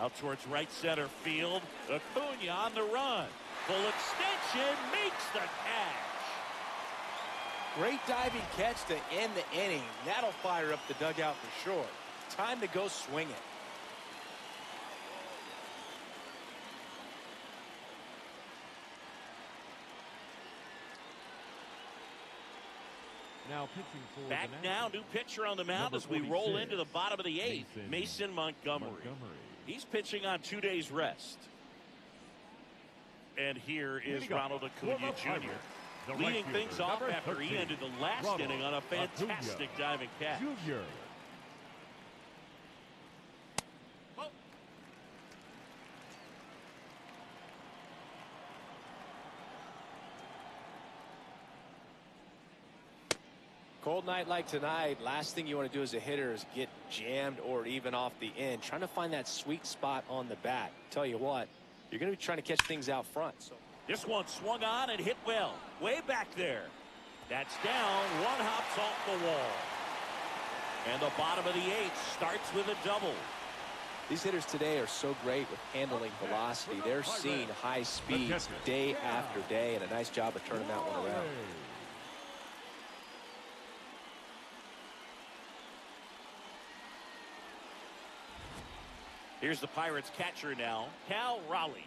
Out towards right center field. Acuna on the run. Full extension makes the catch. Great diving catch to end the inning. That'll fire up the dugout for sure. Time to go swing it. Now pitching for Back now, new pitcher on the mound as we roll into the bottom of the 8th. Mason Montgomery. He's pitching on 2 days rest. And here is Ronald Acuna Jr. leading things off after he ended the last inning on a fantastic diving catch. Cold night like tonight, last thing you want to do as a hitter is get jammed or even off the end. Trying to find that sweet spot on the bat. Tell you what, you're going to be trying to catch things out front. So this one swung on and hit well. Way back there. That's down. One hops off the wall. And the bottom of the 8th starts with a double. These hitters today are so great with handling velocity. They're seeing high speeds day after day, and a nice job of turning that one around. Here's the Pirates catcher now, Cal Raleigh.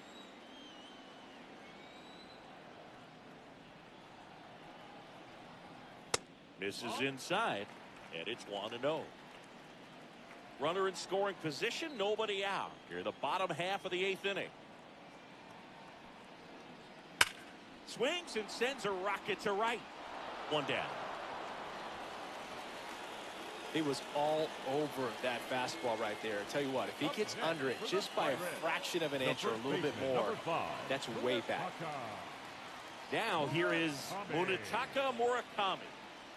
Misses inside, and it's 1-0. Runner in scoring position, nobody out. Here in the bottom half of the 8th inning. Swings and sends a rocket to right. 1 down. He was all over that fastball right there. I tell you what, if he gets under it just by a fraction of an inch or a little bit more, that's way back. Now here is Munetaka Murakami.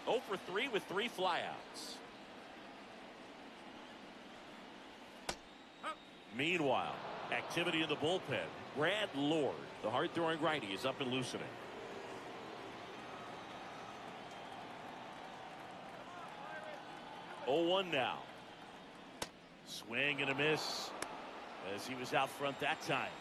0 for 3 with 3 flyouts. Meanwhile, activity in the bullpen. Brad Lord, the hard-throwing righty, is up and loosening. 0-1 now. Swing and a miss as he was out front that time.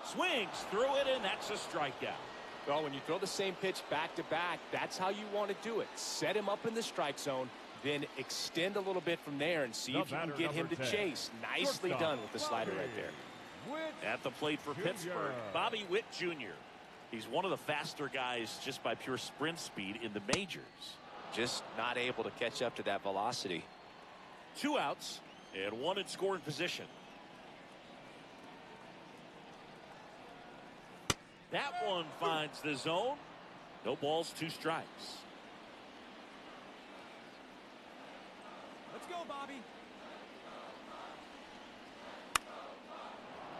Swings through it, and that's a strikeout. Well, when you throw the same pitch back to back, that's how you want to do it. Set him up in the strike zone, then extend a little bit from there and see if you can get him to chase. Nicely done with the slider right there. At the plate for Pittsburgh, Bobby Witt Jr. He's one of the faster guys just by pure sprint speed in the majors. Just not able to catch up to that velocity. 2 outs and 1 in scoring position. That one finds the zone. No balls, 2 strikes. Let's go, Bobby.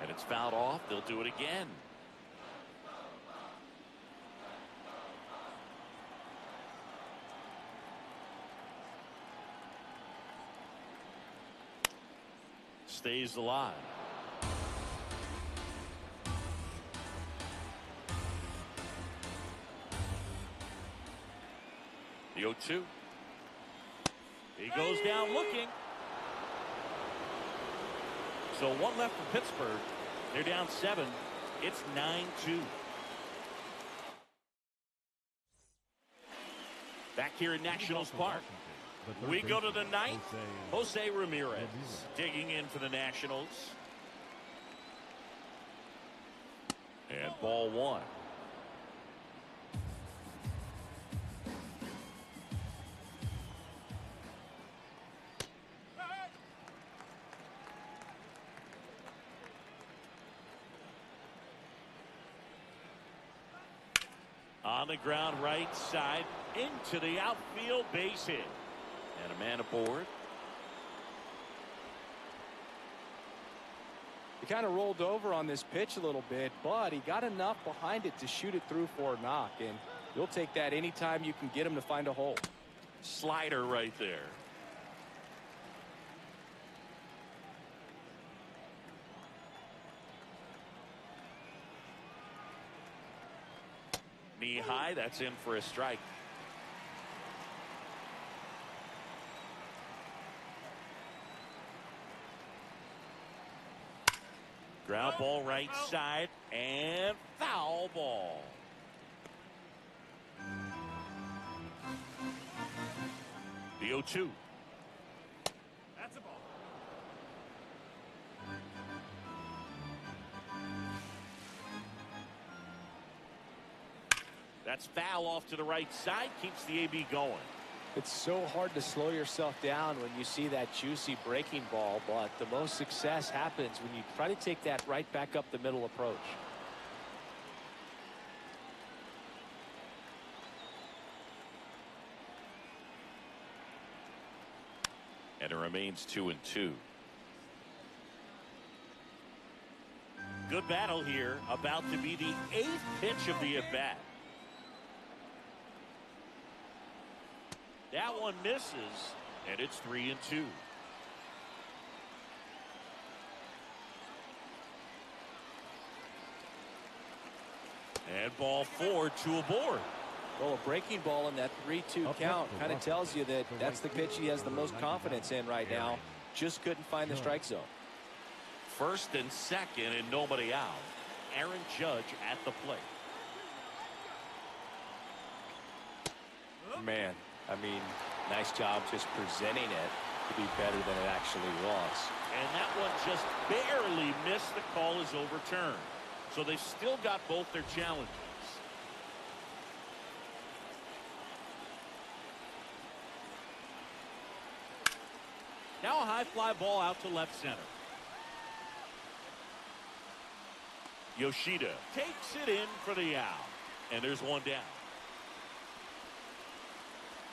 And it's fouled off. They'll do it again. Stays alive. The 0-2. He goes down looking. So 1 left for Pittsburgh. They're down 7. It's 9-2. Back here in Nationals Park. We go to the 9th. Jose Ramirez digging in for the Nationals. And ball 1. On the ground right side into the outfield, base hit. And a man aboard. kind of rolled over on this pitch a little bit, but he got enough behind it to shoot it through for a knock, and you'll take that anytime you can get him to find a hole. Slider right there. Knee high, that's in for a strike. Ground ball right side and foul ball. The 0-2. That's a ball. That's foul off to the right side, keeps the AB going. It's so hard to slow yourself down when you see that juicy breaking ball, but the most success happens when you try to take that right back up the middle approach. And it remains 2-2. Good battle here, about to be the 8th pitch of the at-bat. That one misses, and it's 3-2. And ball 4, 2 aboard. Well, a breaking ball in that 3-2 count kind of tells you that that's the pitch he has the most confidence in right now. Just couldn't find the strike zone. First and second and nobody out. Aaron Judge at the plate. Man, I mean, nice job just presenting it to be better than it actually was. And that one just barely missed. The call is overturned. So they've still got both their challenges. Now a high fly ball out to left center. Yoshida takes it in for the out. And there's one down.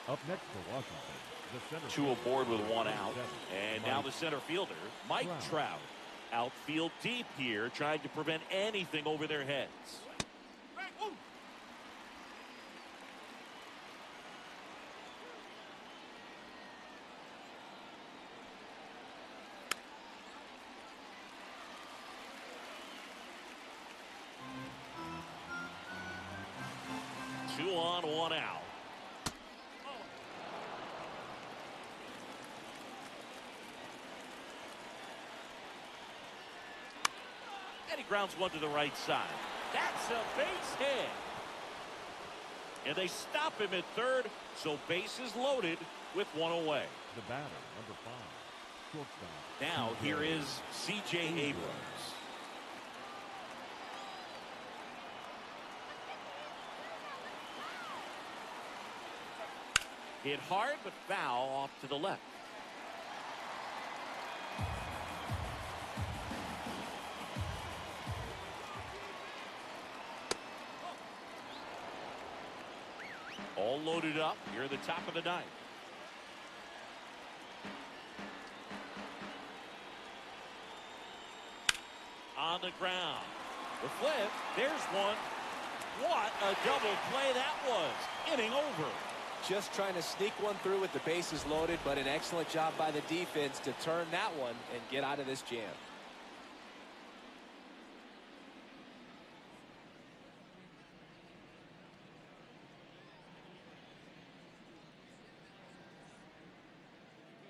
Up next for Washington, the center 2 aboard with 1 out. And now Mike the center fielder, Mike Trout. Outfield deep here, trying to prevent anything over their heads. 2 on, 1 out. And he grounds one to the right side. That's a base hit. And they stop him at third, so bases loaded with 1 away. The batter, number 5, shortstop. Now here is C.J. Abrams. Hit hard, but foul off to the left. All loaded up here at the top of the 9th. On the ground. The flip. There's one. What a double play that was. Inning over. Just trying to sneak one through with the bases loaded, but an excellent job by the defense to turn that one and get out of this jam.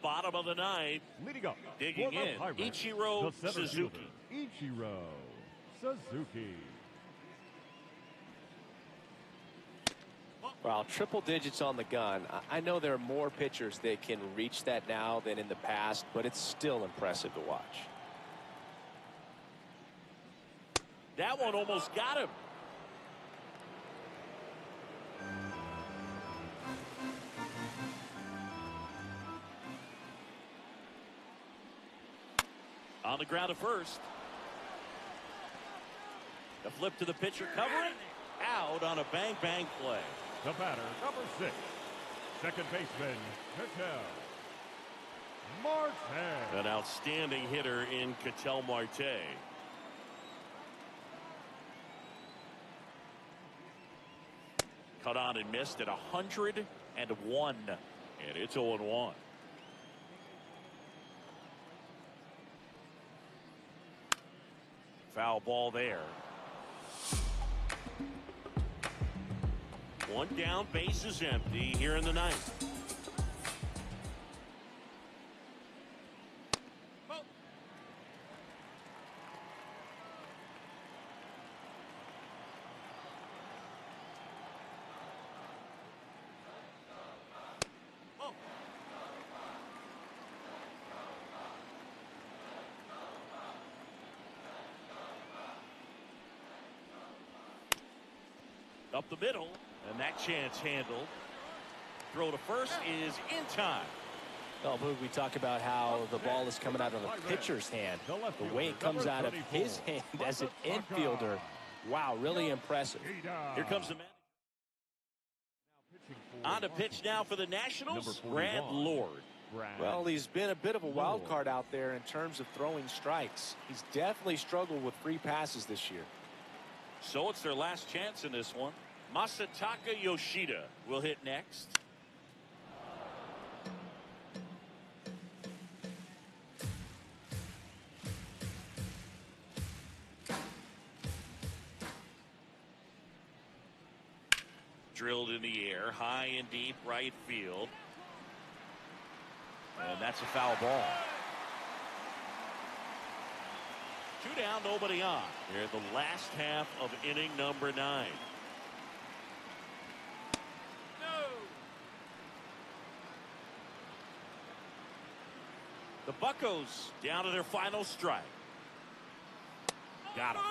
Bottom of the 9th. Leading up, Digging for the in, Pirates, Ichiro the center Suzuki. fielder, Ichiro Suzuki. Well, triple digits on the gun. I know there are more pitchers that can reach that now than in the past, but it's still impressive to watch. That one almost got him. On the ground at first. The flip to the pitcher, covering. Out on a bang-bang play. The batter, number 6, second baseman, Ketel Marte. An outstanding hitter in Ketel Marte. Cut on and missed at 101. And it's 0-1. Foul ball there. One down, base is empty here in the ninth. Up the middle, and that chance handled. Throw to first is in time. Well, Boog, we talk about how the ball is coming out of the pitcher's hand. The way it comes out of his hand as an infielder. Wow, really impressive. Here comes the man. On to pitch now for the Nationals, Brad Lord. Well, he's been a bit of a wild card out there in terms of throwing strikes. He's definitely struggled with free passes this year. So it's their last chance in this one. Masataka Yoshida will hit next. Drilled in the air, high and deep right field. And that's a foul ball. 2 down, nobody on. Here at the last half of inning number 9. The Buccos down to their final strike. Got him.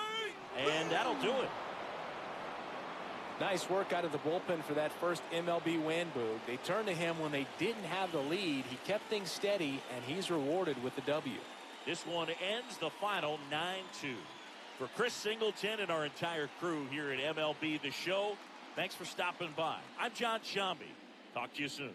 And that'll do it. Nice work out of the bullpen for that first MLB win, Boog. They turned to him when they didn't have the lead. He kept things steady, and he's rewarded with the W. This one ends the final 9-2. For Chris Singleton and our entire crew here at MLB The Show, thanks for stopping by. I'm John Shambi. Talk to you soon.